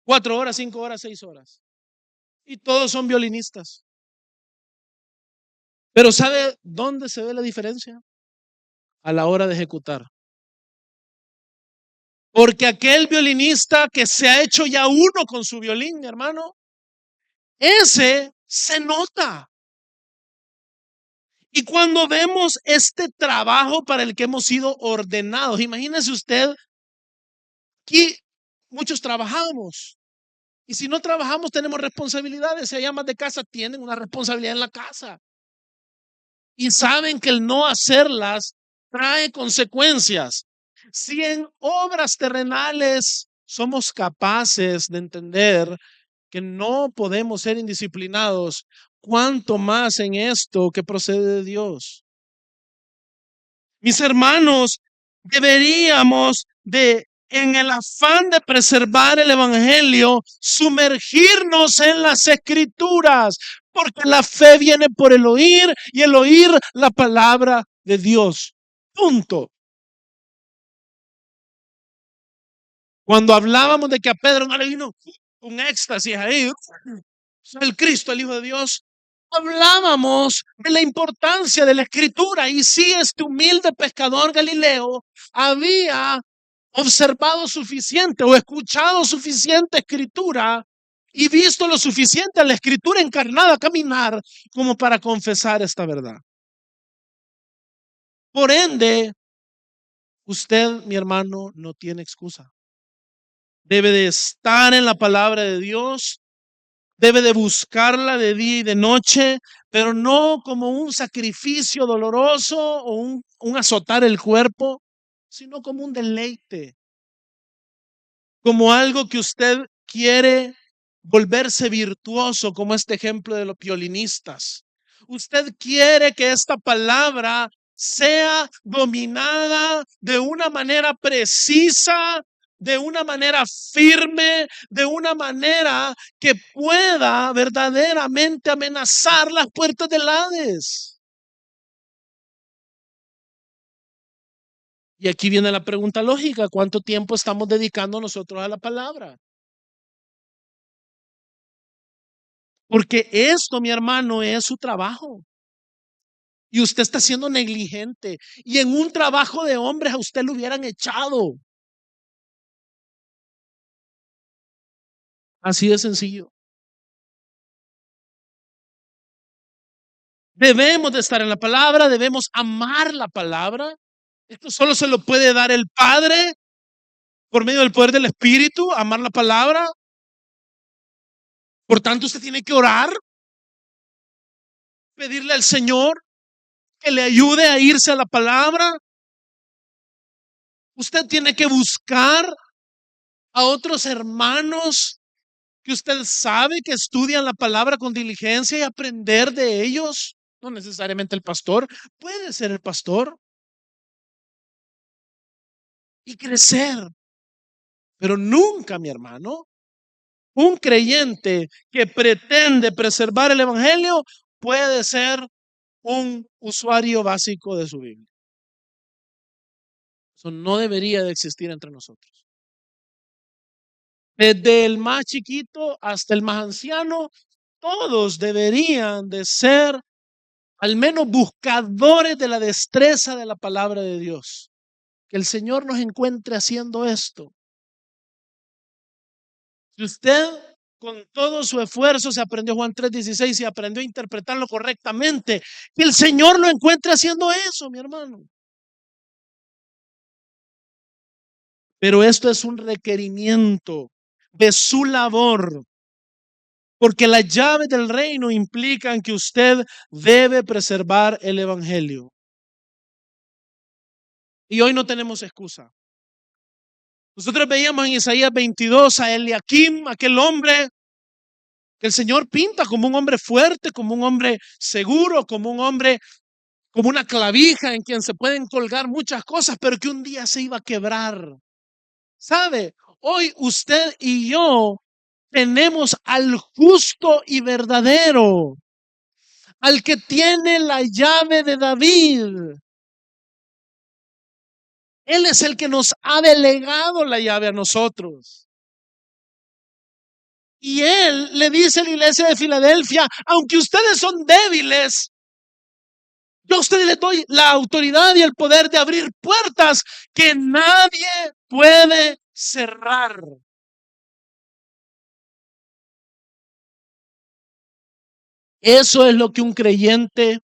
4 horas, 5 horas, 6 horas. Y todos son violinistas. Pero ¿sabe dónde se ve la diferencia? A la hora de ejecutar. Porque aquel violinista que se ha hecho ya uno con su violín, mi hermano, ese se nota. Y cuando vemos este trabajo para el que hemos sido ordenados, imagínese usted que muchos trabajamos. Y si no trabajamos, tenemos responsabilidades. Si hay amas de casa, tienen una responsabilidad en la casa. Y saben que el no hacerlas trae consecuencias. Si en obras terrenales somos capaces de entender que no podemos ser indisciplinados, cuánto más en esto que procede de Dios. Mis hermanos, deberíamos en el afán de preservar el evangelio, sumergirnos en las escrituras, porque la fe viene por el oír y el oír la palabra de Dios. Punto. Cuando hablábamos de que a Pedro no le vino un éxtasis ahí, el Cristo, el Hijo de Dios, hablábamos de la importancia de la escritura. Y si este humilde pescador galileo había observado suficiente o escuchado suficiente escritura y visto lo suficiente a la escritura encarnada caminar como para confesar esta verdad. Por ende, usted, mi hermano, no tiene excusa. Debe de estar en la palabra de Dios, debe de buscarla de día y de noche, pero no como un sacrificio doloroso o un azotar el cuerpo, sino como un deleite, como algo que usted quiere volverse virtuoso, como este ejemplo de los violinistas. Usted quiere que esta palabra sea dominada de una manera precisa, de una manera firme, de una manera que pueda verdaderamente amenazar las puertas del Hades. Y aquí viene la pregunta lógica: ¿cuánto tiempo estamos dedicando nosotros a la palabra? Porque esto, mi hermano, es su trabajo. Y usted está siendo negligente. Y en un trabajo de hombres a usted lo hubieran echado. Así de sencillo. Debemos de estar en la palabra, debemos amar la palabra. Esto solo se lo puede dar el Padre por medio del poder del Espíritu, amar la palabra. Por tanto, usted tiene que orar, pedirle al Señor que le ayude a irse a la palabra. Usted tiene que buscar a otros hermanos que usted sabe que estudian la palabra con diligencia y aprender de ellos. No necesariamente el pastor, puede ser el pastor, y crecer. Pero nunca, mi hermano, un creyente que pretende preservar el evangelio puede ser un usuario básico de su Biblia. Eso no debería de existir entre nosotros. Desde el más chiquito hasta el más anciano, todos deberían de ser al menos buscadores de la destreza de la palabra de Dios. Que el Señor nos encuentre haciendo esto. Si usted con todo su esfuerzo se aprendió Juan 3:16 y aprendió a interpretarlo correctamente, que el Señor lo encuentre haciendo eso, mi hermano. Pero esto es un requerimiento de su labor, porque las llaves del reino implican que usted debe preservar el evangelio. Y hoy no tenemos excusa. Nosotros veíamos en Isaías 22 a Eliakim, aquel hombre que el Señor pinta como un hombre fuerte, como un hombre seguro, como un hombre como una clavija en quien se pueden colgar muchas cosas, pero que un día se iba a quebrar. ¿Sabe? Hoy usted y yo tenemos al justo y verdadero, al que tiene la llave de David. Él es el que nos ha delegado la llave a nosotros. Y él le dice a la iglesia de Filadelfia, aunque ustedes son débiles, yo a ustedes les doy la autoridad y el poder de abrir puertas que nadie puede cerrar. Eso es lo que un creyente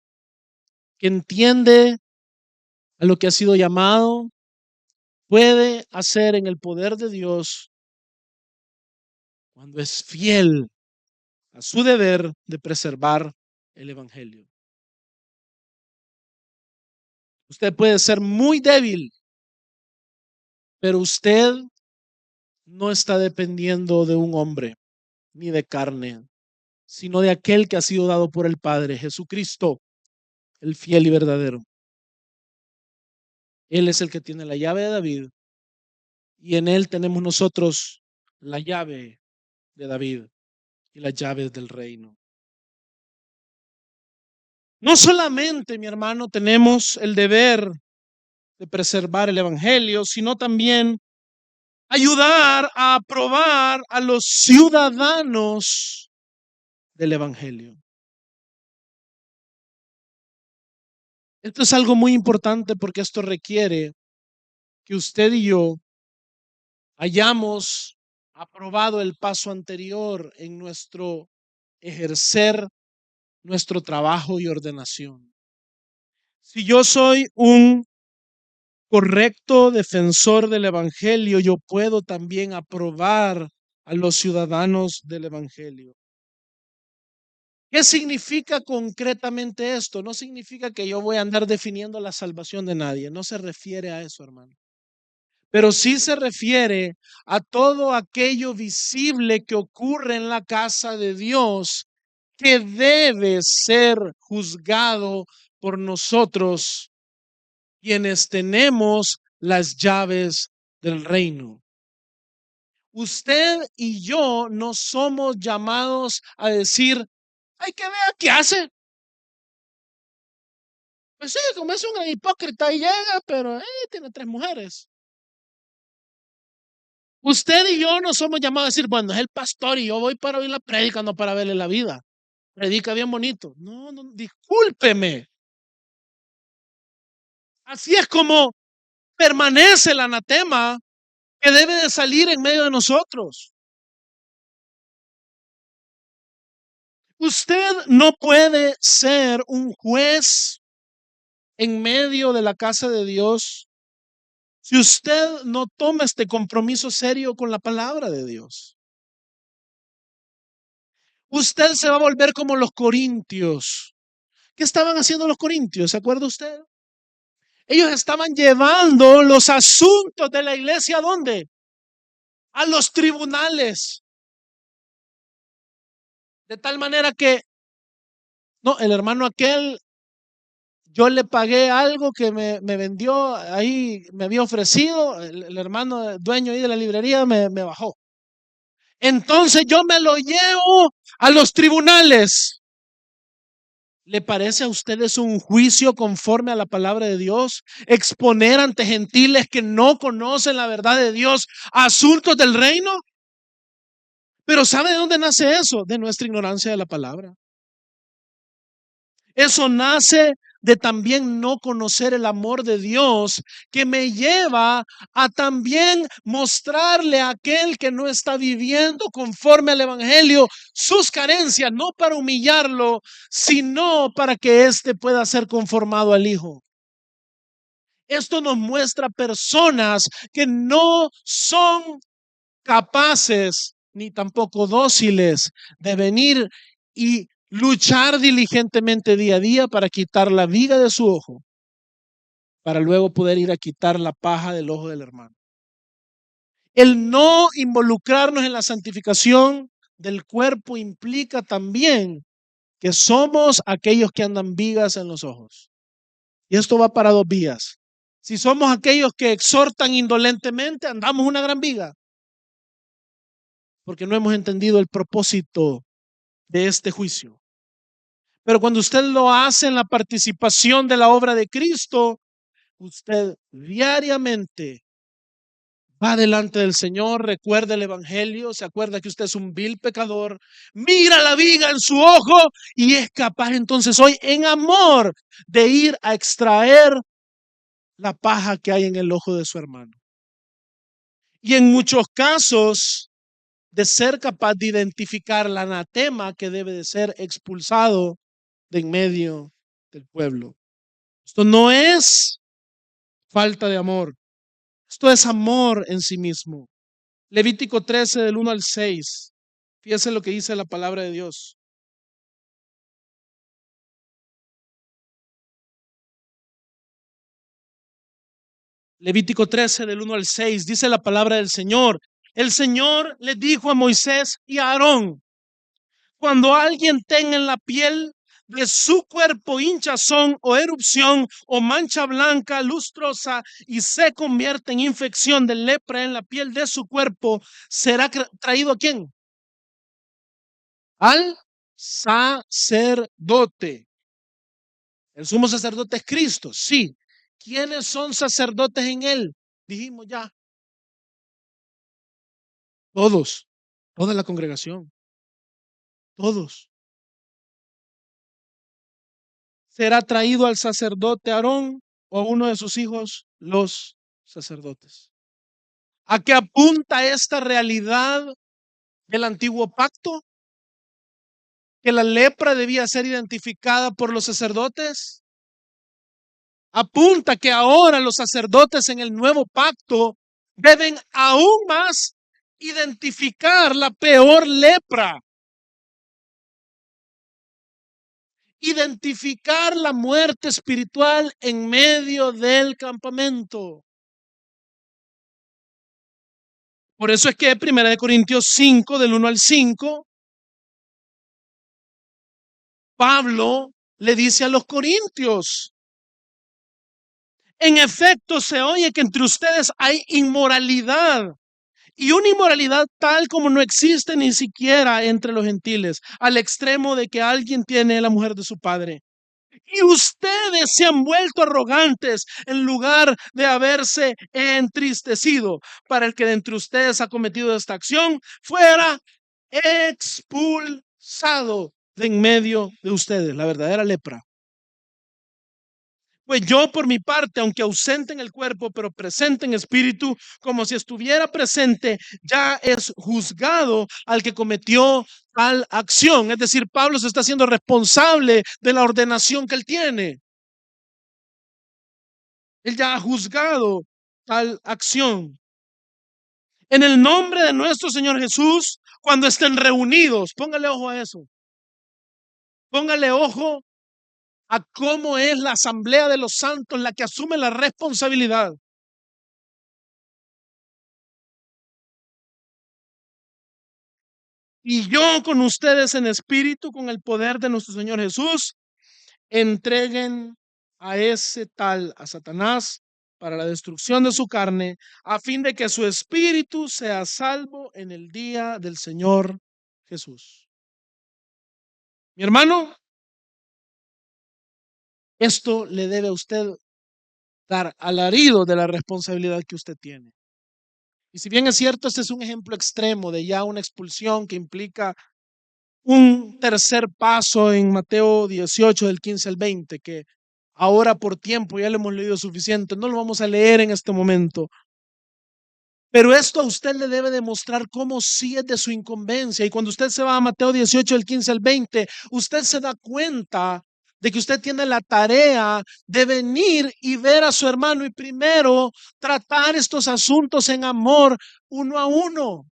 que entiende a lo que ha sido llamado puede hacer en el poder de Dios cuando es fiel a su deber de preservar el evangelio. Usted puede ser muy débil, pero usted no está dependiendo de un hombre ni de carne, sino de aquel que ha sido dado por el Padre, Jesucristo, el fiel y verdadero. Él es el que tiene la llave de David y en él tenemos nosotros la llave de David y las llaves del reino. No solamente, mi hermano, tenemos el deber de preservar el evangelio, sino también ayudar a aprobar a los ciudadanos del evangelio. Esto es algo muy importante porque esto requiere que usted y yo hayamos aprobado el paso anterior en nuestro ejercer nuestro trabajo y ordenación. Si yo soy un correcto defensor del evangelio, yo puedo también aprobar a los ciudadanos del evangelio. ¿Qué significa concretamente esto? No significa que yo voy a andar definiendo la salvación de nadie, no se refiere a eso, hermano. Pero sí se refiere a todo aquello visible que ocurre en la casa de Dios que debe ser juzgado por nosotros, quienes tenemos las llaves del reino. Usted y yo no somos llamados a decir, hay que ver qué hace. Pues sí, como es un hipócrita y llega, pero tiene 3 mujeres. Usted y yo no somos llamados a decir, bueno, es el pastor y yo voy para oír la prédica, no para verle la vida. Predica bien bonito. No, no, discúlpeme. Así es como permanece el anatema que debe de salir en medio de nosotros. Usted no puede ser un juez en medio de la casa de Dios si usted no toma este compromiso serio con la palabra de Dios. Usted se va a volver como los corintios. ¿Qué estaban haciendo los corintios? ¿Se acuerda usted? Ellos estaban llevando los asuntos de la iglesia ¿a dónde? A los tribunales. De tal manera que, no, el hermano aquel, yo le pagué algo que me vendió ahí, me había ofrecido, el hermano dueño ahí de la librería me bajó. Entonces yo me lo llevo a los tribunales. ¿Le parece a ustedes un juicio conforme a la palabra de Dios? Exponer ante gentiles que no conocen la verdad de Dios asuntos del reino. Pero ¿sabe de dónde nace eso? De nuestra ignorancia de la palabra. Eso nace de también no conocer el amor de Dios, que me lleva a también mostrarle a aquel que no está viviendo conforme al evangelio sus carencias, no para humillarlo, sino para que éste pueda ser conformado al Hijo. Esto nos muestra personas que no son capaces ni tampoco dóciles de venir y luchar diligentemente día a día para quitar la viga de su ojo, para luego poder ir a quitar la paja del ojo del hermano. El no involucrarnos en la santificación del cuerpo implica también que somos aquellos que andan vigas en los ojos. Y esto va para dos vías. Si somos aquellos que exhortan indolentemente, andamos una gran viga, porque no hemos entendido el propósito de este juicio. Pero cuando usted lo hace en la participación de la obra de Cristo, usted diariamente va delante del Señor, recuerda el Evangelio, se acuerda que usted es un vil pecador, mira la viga en su ojo y es capaz entonces hoy en amor de ir a extraer la paja que hay en el ojo de su hermano. Y en muchos casos de ser capaz de identificar el anatema que debe de ser expulsado de en medio del pueblo. Esto no es falta de amor, esto es amor en sí mismo. Levítico 13 del 1 al 6. Fíjese lo que dice la palabra de Dios. Levítico 13 del 1 al 6 dice la palabra del Señor. El Señor le dijo a Moisés y a Aarón: cuando alguien tenga en la piel de su cuerpo hinchazón o erupción o mancha blanca lustrosa y se convierte en infección de lepra en la piel de su cuerpo, será traído ¿a quién? Al sacerdote. El sumo sacerdote es Cristo, sí. ¿Quiénes son sacerdotes en él? Dijimos ya, todos, toda la congregación, todos. Será traído al sacerdote Aarón o uno de sus hijos, los sacerdotes. ¿A qué apunta esta realidad del antiguo pacto? Que la lepra debía ser identificada por los sacerdotes. Apunta que ahora los sacerdotes en el nuevo pacto deben aún más identificar la peor lepra, identificar la muerte espiritual en medio del campamento. Por eso es que 1 Corintios 5, del 1 al 5, Pablo le dice a los corintios: en efecto se oye que entre ustedes hay inmoralidad, y una inmoralidad tal como no existe ni siquiera entre los gentiles, al extremo de que alguien tiene la mujer de su padre. Y ustedes se han vuelto arrogantes en lugar de haberse entristecido. Para el que de entre ustedes ha cometido esta acción, fuera expulsado de en medio de ustedes, la verdadera lepra. Pues yo por mi parte, aunque ausente en el cuerpo, pero presente en espíritu, como si estuviera presente, ya es juzgado al que cometió tal acción. Es decir, Pablo se está haciendo responsable de la ordenación que él tiene. Él ya ha juzgado tal acción. En el nombre de nuestro Señor Jesús, cuando estén reunidos, póngale ojo a eso. Póngale ojo a cómo es la asamblea de los santos la que asume la responsabilidad. Y yo con ustedes en espíritu, con el poder de nuestro Señor Jesús, entreguen a ese tal, a Satanás, para la destrucción de su carne, a fin de que su espíritu sea salvo en el día del Señor Jesús. Mi hermano, esto le debe a usted dar alarido de la responsabilidad que usted tiene. Y si bien es cierto, este es un ejemplo extremo de ya una expulsión que implica un tercer paso en Mateo 18, del 15 al 20, que ahora por tiempo ya lo hemos leído suficiente, no lo vamos a leer en este momento. Pero esto a usted le debe demostrar cómo sí es de su incumbencia. Y cuando usted se va a Mateo 18, del 15 al 20, usted se da cuenta de que usted tiene la tarea de venir y ver a su hermano y primero tratar estos asuntos en amor uno a uno.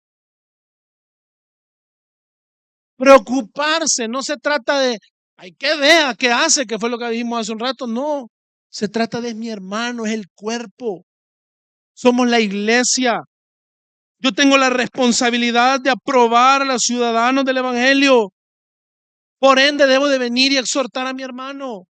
Preocuparse, no se trata de, ay, que vea, qué hace, que fue lo que dijimos hace un rato. No, se trata de mi hermano, es el cuerpo. Somos la iglesia. Yo tengo la responsabilidad de aprobar a los ciudadanos del evangelio. Por ende, debo de venir y exhortar a mi hermano.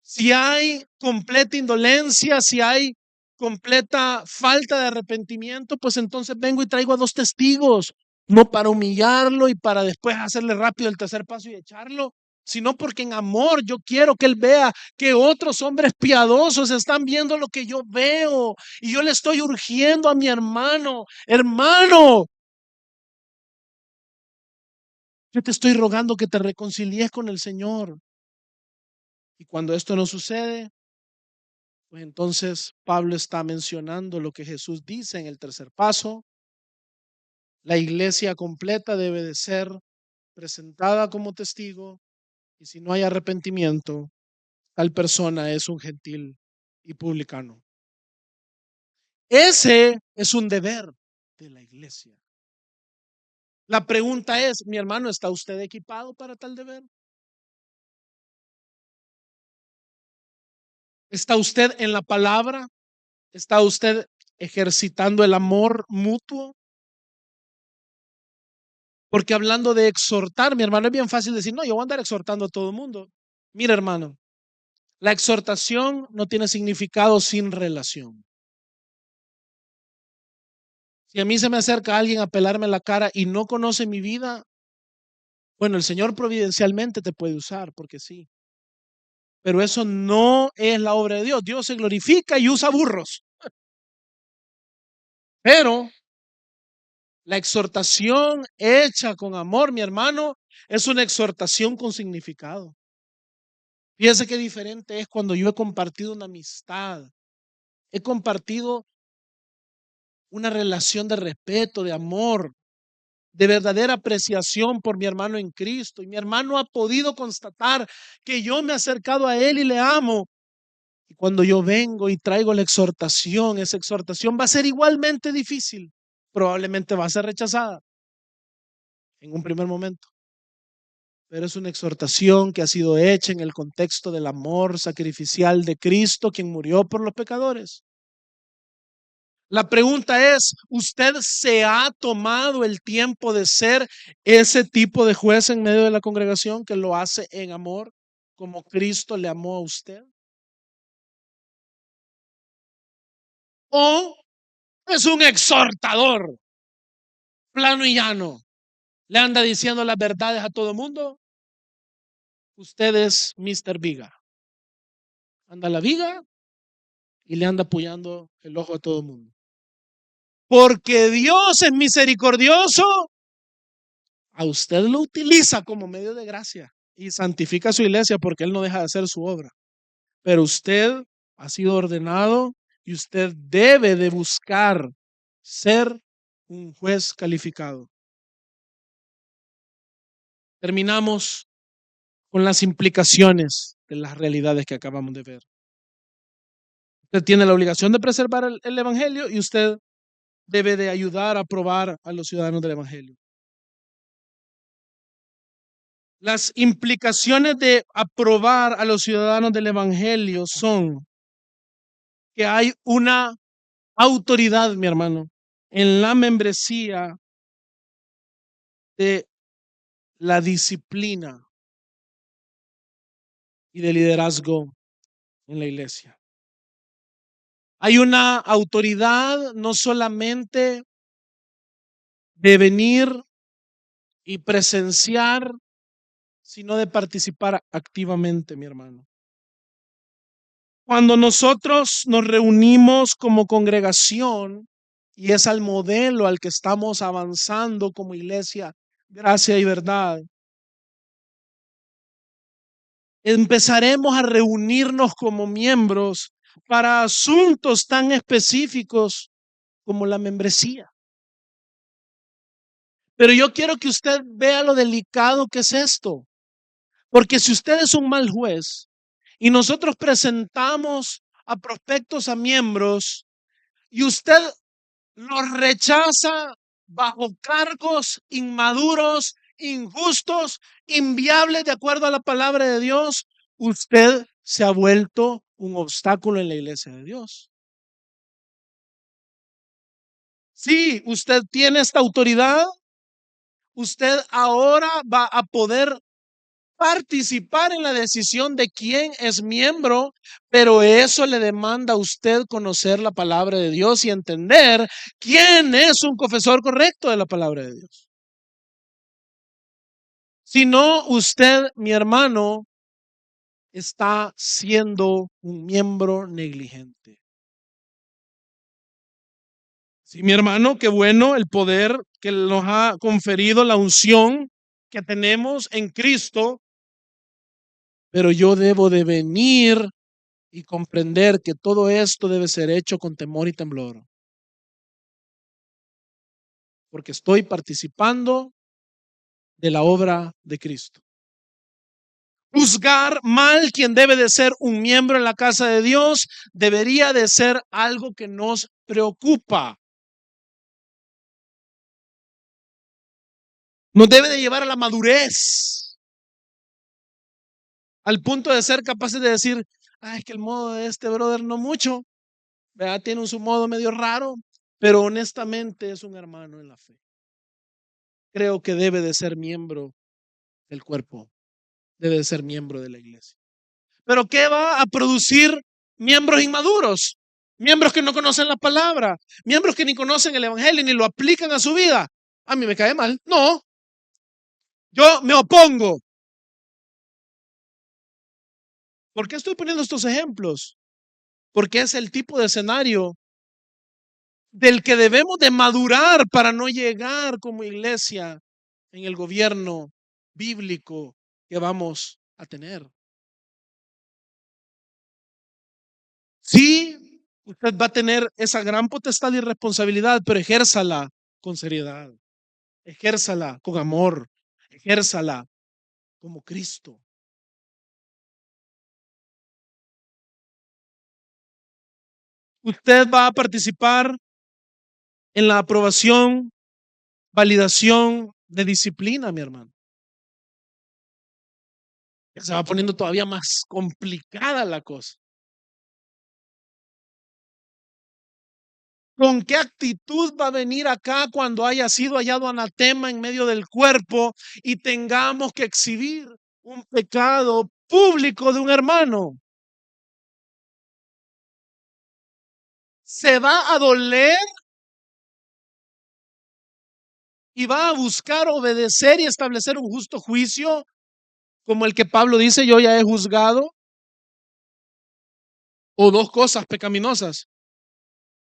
Si hay completa indolencia, si hay completa falta de arrepentimiento, pues entonces vengo y traigo a dos testigos, no para humillarlo y para después hacerle rápido el tercer paso y echarlo, sino porque en amor yo quiero que él vea que otros hombres piadosos están viendo lo que yo veo y yo le estoy urgiendo a mi hermano, hermano, yo te estoy rogando que te reconcilies con el Señor. Y cuando esto no sucede, pues entonces Pablo está mencionando lo que Jesús dice en el tercer paso. La iglesia completa debe de ser presentada como testigo y si no hay arrepentimiento, tal persona es un gentil y publicano. Ese es un deber de la iglesia. La pregunta es, mi hermano, ¿está usted equipado para tal deber? ¿Está usted en la palabra? ¿Está usted ejercitando el amor mutuo? Porque hablando de exhortar, mi hermano, es bien fácil decir, no, yo voy a andar exhortando a todo el mundo. Mira, hermano, la exhortación no tiene significado sin relación. Si a mí se me acerca alguien a pelarme la cara y no conoce mi vida, bueno, el Señor providencialmente te puede usar, porque sí. Pero eso no es la obra de Dios. Dios se glorifica y usa burros. Pero la exhortación hecha con amor, mi hermano, es una exhortación con significado. Fíjese qué diferente es cuando yo he compartido una amistad, he compartido una relación de respeto, de amor, de verdadera apreciación por mi hermano en Cristo. Y mi hermano ha podido constatar que yo me he acercado a él y le amo. Y cuando yo vengo y traigo la exhortación, esa exhortación va a ser igualmente difícil. Probablemente va a ser rechazada en un primer momento. Pero es una exhortación que ha sido hecha en el contexto del amor sacrificial de Cristo, quien murió por los pecadores. La pregunta es, ¿usted se ha tomado el tiempo de ser ese tipo de juez en medio de la congregación que lo hace en amor, como Cristo le amó a usted? ¿O es un exhortador plano y llano? ¿Le anda diciendo las verdades a todo el mundo? Usted es Mr. Viga. Anda a la viga y le anda apoyando el ojo a todo el mundo. Porque Dios es misericordioso, a usted lo utiliza como medio de gracia y santifica a su iglesia porque Él no deja de hacer su obra. Pero usted ha sido ordenado y usted debe de buscar ser un juez calificado. Terminamos con las implicaciones de las realidades que acabamos de ver. Usted tiene la obligación de preservar el Evangelio y usted debe de ayudar a probar a los ciudadanos del Evangelio. Las implicaciones de aprobar a los ciudadanos del Evangelio son que hay una autoridad, mi hermano, en la membresía de la disciplina y de liderazgo en la iglesia. Hay una autoridad no solamente de venir y presenciar, sino de participar activamente, mi hermano. Cuando nosotros nos reunimos como congregación, y es al modelo al que estamos avanzando como iglesia, gracia y verdad, empezaremos a reunirnos como miembros para asuntos tan específicos como la membresía. Pero yo quiero que usted vea lo delicado que es esto, porque si usted es un mal juez y nosotros presentamos a prospectos a miembros y usted los rechaza bajo cargos inmaduros, injustos, inviables de acuerdo a la palabra de Dios, usted se ha vuelto un obstáculo en la iglesia de Dios. Sí, usted tiene esta autoridad, usted ahora va a poder participar en la decisión de quién es miembro, pero eso le demanda a usted conocer la palabra de Dios y entender quién es un confesor correcto de la palabra de Dios. Si no, usted, mi hermano, está siendo un miembro negligente. Sí, mi hermano, qué bueno el poder que nos ha conferido la unción que tenemos en Cristo, pero yo debo de venir y comprender que todo esto debe ser hecho con temor y temblor, porque estoy participando de la obra de Cristo. Juzgar mal quien debe de ser un miembro en la casa de Dios debería de ser algo que nos preocupa. Nos debe de llevar a la madurez, al punto de ser capaces de decir, ay, es que el modo de este brother no mucho, ¿verdad? Tiene su modo medio raro, pero honestamente es un hermano en la fe. Creo que debe de ser miembro del cuerpo, debe de ser miembro de la iglesia. Pero ¿qué va a producir miembros inmaduros? Miembros que no conocen la palabra, miembros que ni conocen el evangelio ni lo aplican a su vida. A mí me cae mal. No, yo me opongo. ¿Por qué estoy poniendo estos ejemplos? Porque es el tipo de escenario del que debemos de madurar para no llegar como iglesia en el gobierno bíblico que vamos a tener. Sí, usted va a tener esa gran potestad y responsabilidad, pero ejérzala con seriedad, ejérzala con amor, ejérzala como Cristo. Usted va a participar en la aprobación, validación de disciplina, mi hermano. Ya se va poniendo todavía más complicada la cosa. ¿Con qué actitud va a venir acá cuando haya sido hallado anatema en medio del cuerpo y tengamos que exhibir un pecado público de un hermano? ¿Se va a doler y va a buscar obedecer y establecer un justo juicio como el que Pablo dice, yo ya he juzgado? ¿O dos cosas pecaminosas?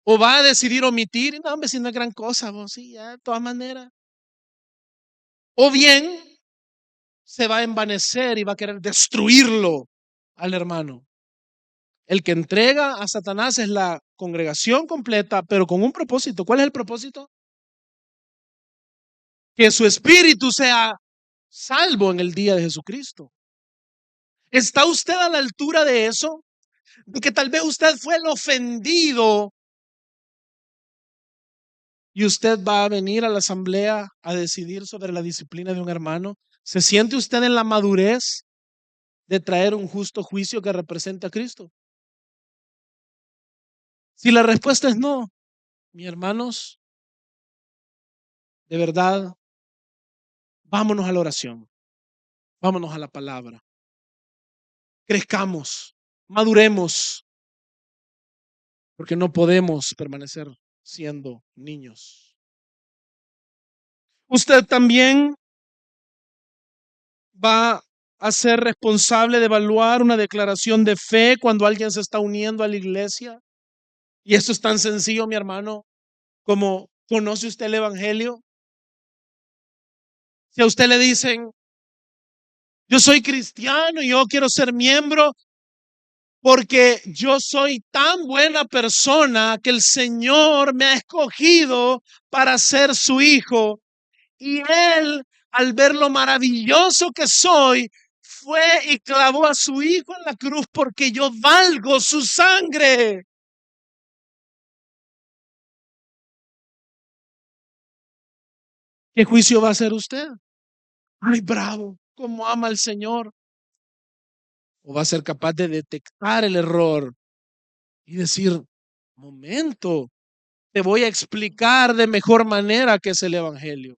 ¿O va a decidir omitir? No, hombre, si no es gran cosa, vos, sí, ya, de todas maneras. O bien se va a envanecer y va a querer destruirlo al hermano. El que entrega a Satanás es la congregación completa, pero con un propósito. ¿Cuál es el propósito? Que su espíritu sea salvo en el día de Jesucristo. ¿Está usted a la altura de eso? De que tal vez usted fue el ofendido y usted va a venir a la asamblea a decidir sobre la disciplina de un hermano. ¿Se siente usted en la madurez de traer un justo juicio que represente a Cristo? Si la respuesta es no, mis hermanos, de verdad, vámonos a la oración, vámonos a la palabra, crezcamos, maduremos, porque no podemos permanecer siendo niños. Usted también va a ser responsable de evaluar una declaración de fe cuando alguien se está uniendo a la iglesia. Y esto es tan sencillo, mi hermano, como conoce usted el evangelio. Si a usted le dicen, yo soy cristiano y yo quiero ser miembro porque yo soy tan buena persona que el Señor me ha escogido para ser su hijo. Y Él, al ver lo maravilloso que soy, fue y clavó a su hijo en la cruz porque yo valgo su sangre. ¿Qué juicio va a hacer usted? Ay, bravo, cómo ama al Señor. ¿O va a ser capaz de detectar el error y decir, momento, te voy a explicar de mejor manera qué es el evangelio?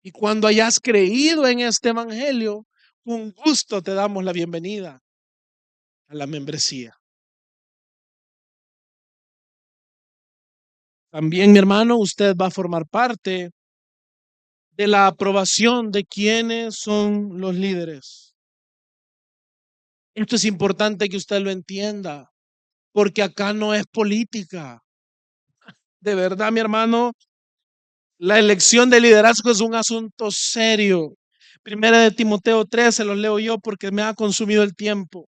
Y cuando hayas creído en este evangelio, con gusto te damos la bienvenida a la membresía. También, mi hermano, usted va a formar parte de la aprobación de quiénes son los líderes. Esto es importante que usted lo entienda, porque acá no es política. De verdad, mi hermano, la elección de liderazgo es un asunto serio. Primera de Timoteo 3, se los leo yo porque me ha consumido el tiempo.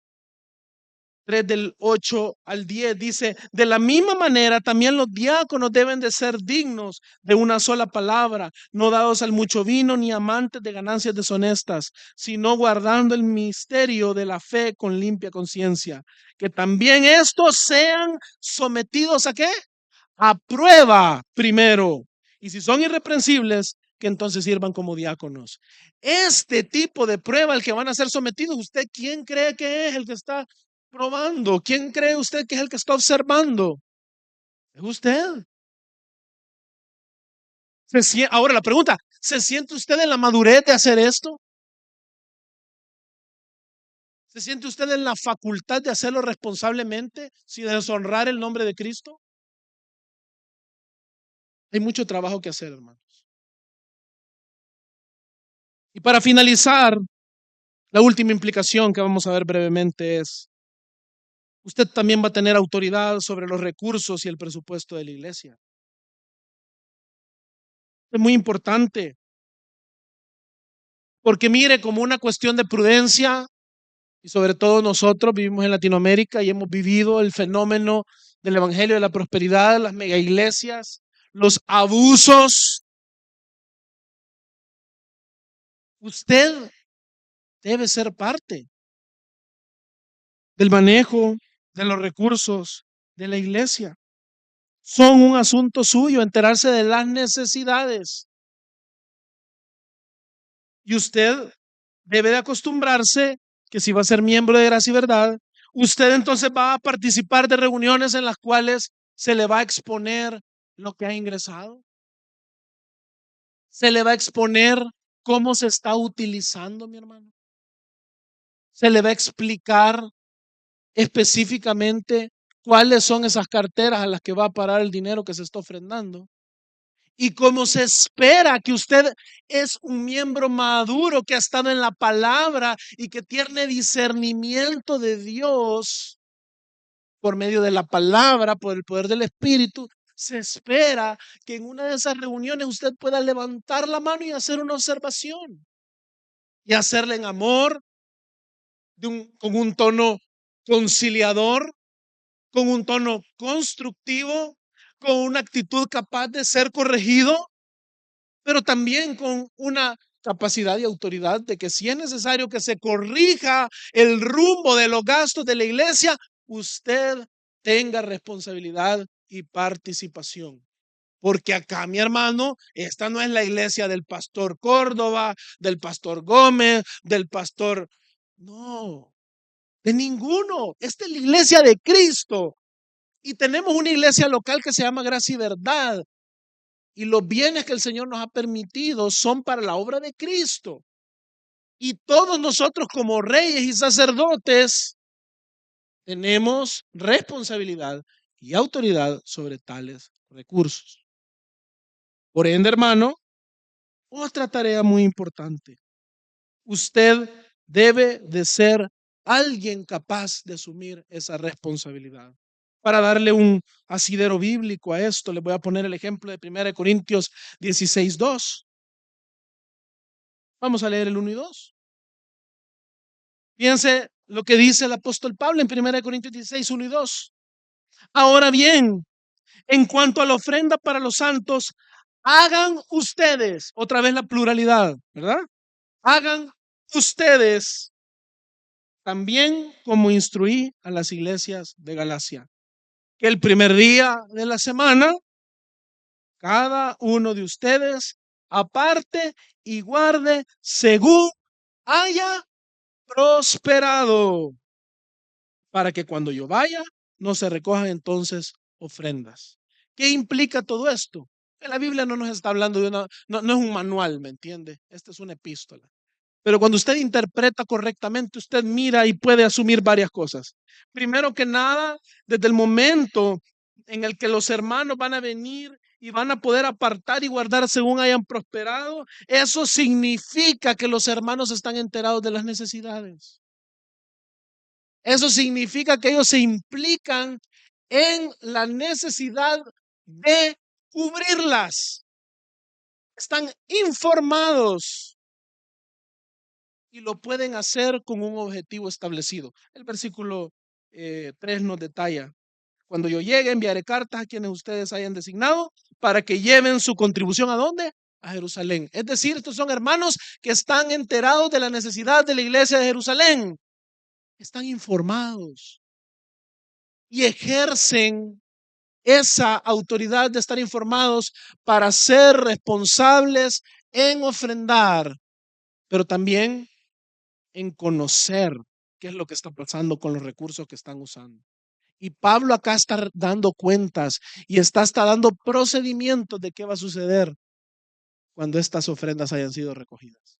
3 del 8 al 10 dice, de la misma manera también los diáconos deben de ser dignos de una sola palabra, no dados al mucho vino ni amantes de ganancias deshonestas, sino guardando el misterio de la fe con limpia conciencia. Que también estos sean sometidos ¿a qué? A prueba primero. Y si son irreprensibles, que entonces sirvan como diáconos. Este tipo de prueba, el que van a ser sometidos, ¿usted quién cree que es el que está probando? ¿Quién cree usted que es el que está observando? Es usted. Ahora la pregunta, ¿se siente usted en la madurez de hacer esto? ¿Se siente usted en la facultad de hacerlo responsablemente sin deshonrar el nombre de Cristo? Hay mucho trabajo que hacer, hermanos. Y para finalizar, la última implicación que vamos a ver brevemente es, usted también va a tener autoridad sobre los recursos y el presupuesto de la iglesia. Es muy importante, porque mire, como una cuestión de prudencia, y sobre todo nosotros vivimos en Latinoamérica y hemos vivido el fenómeno del evangelio de la prosperidad, las mega iglesias, los abusos. Usted debe ser parte del manejo de los recursos de la iglesia. Son un asunto suyo, enterarse de las necesidades. Y usted debe de acostumbrarse que si va a ser miembro de Gracia y Verdad, usted entonces va a participar de reuniones en las cuales se le va a exponer lo que ha ingresado. Se le va a exponer cómo se está utilizando, mi hermano. Se le va a explicar específicamente cuáles son esas carteras a las que va a parar el dinero que se está ofrendando. Y como se espera que usted es un miembro maduro que ha estado en la palabra y que tiene discernimiento de Dios por medio de la palabra, por el poder del Espíritu, se espera que en una de esas reuniones usted pueda levantar la mano y hacer una observación y hacerle en amor, con un tono conciliador, con un tono constructivo, con una actitud capaz de ser corregido, pero también con una capacidad y autoridad de que si es necesario que se corrija el rumbo de los gastos de la iglesia, usted tenga responsabilidad y participación. Porque acá, mi hermano, esta no es la iglesia del pastor Córdoba, del pastor Gómez, del pastor... No, de ninguno. Esta es la iglesia de Cristo. Y tenemos una iglesia local que se llama Gracia y Verdad. Y los bienes que el Señor nos ha permitido son para la obra de Cristo. Y todos nosotros como reyes y sacerdotes tenemos responsabilidad y autoridad sobre tales recursos. Por ende, hermano, otra tarea muy importante. Usted debe de ser alguien capaz de asumir esa responsabilidad. Para darle un asidero bíblico a esto, les voy a poner el ejemplo de 1 Corintios 16:2. Vamos a leer el 1 y 2. Fíjense lo que dice el apóstol Pablo en 1 Corintios 16, 1 y 2. Ahora bien, en cuanto a la ofrenda para los santos, hagan ustedes, otra vez la pluralidad, ¿verdad? Hagan ustedes también como instruí a las iglesias de Galacia, que el primer día de la semana, cada uno de ustedes aparte y guarde según haya prosperado, para que cuando yo vaya no se recojan entonces ofrendas. ¿Qué implica todo esto? En la Biblia no nos está hablando de no es un manual, ¿me entiende? Esta es una epístola. Pero cuando usted interpreta correctamente, usted mira y puede asumir varias cosas. Primero que nada, desde el momento en el que los hermanos van a venir y van a poder apartar y guardar según hayan prosperado, eso significa que los hermanos están enterados de las necesidades. Eso significa que ellos se implican en la necesidad de cubrirlas. Están informados y lo pueden hacer con un objetivo establecido. El versículo 3 nos detalla: cuando yo llegue, enviaré cartas a quienes ustedes hayan designado para que lleven su contribución ¿a dónde? A Jerusalén. Es decir, estos son hermanos que están enterados de la necesidad de la iglesia de Jerusalén. Están informados y ejercen esa autoridad de estar informados para ser responsables en ofrendar, pero también en conocer qué es lo que está pasando con los recursos que están usando. Y Pablo acá está dando cuentas y está dando procedimientos de qué va a suceder cuando estas ofrendas hayan sido recogidas.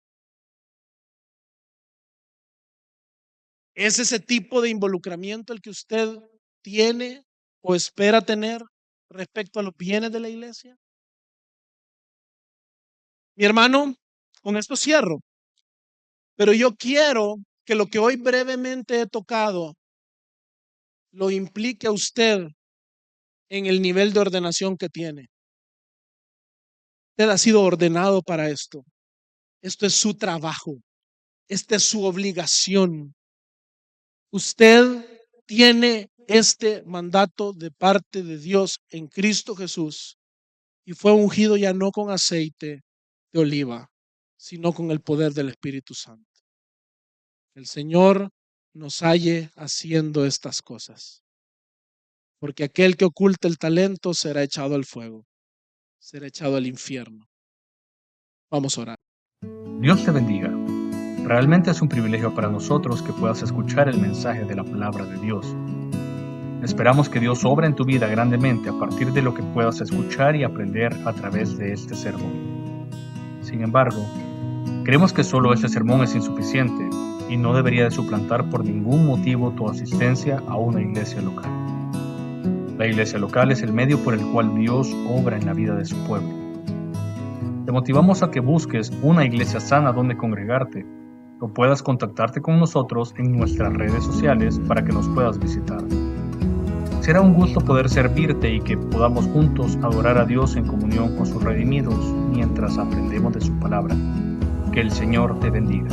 ¿Es ese tipo de involucramiento el que usted tiene o espera tener respecto a los bienes de la iglesia? Mi hermano, con esto cierro, pero yo quiero que lo que hoy brevemente he tocado lo implique a usted en el nivel de ordenación que tiene. Usted ha sido ordenado para esto. Esto es su trabajo. Esta es su obligación. Usted tiene este mandato de parte de Dios en Cristo Jesús y fue ungido ya no con aceite de oliva, sino con el poder del Espíritu Santo. El Señor nos halle haciendo estas cosas, porque aquel que oculta el talento será echado al fuego, será echado al infierno. Vamos a orar. Dios te bendiga. Realmente es un privilegio para nosotros que puedas escuchar el mensaje de la palabra de Dios. Esperamos que Dios obra en tu vida grandemente a partir de lo que puedas escuchar y aprender a través de este sermón. Sin embargo, creemos que solo este sermón es insuficiente y no debería de suplantar por ningún motivo tu asistencia a una iglesia local. La iglesia local es el medio por el cual Dios obra en la vida de su pueblo. Te motivamos a que busques una iglesia sana donde congregarte o puedas contactarte con nosotros en nuestras redes sociales para que nos puedas visitar. Será un gusto poder servirte y que podamos juntos adorar a Dios en comunión con sus redimidos mientras aprendemos de su palabra. Que el Señor te bendiga.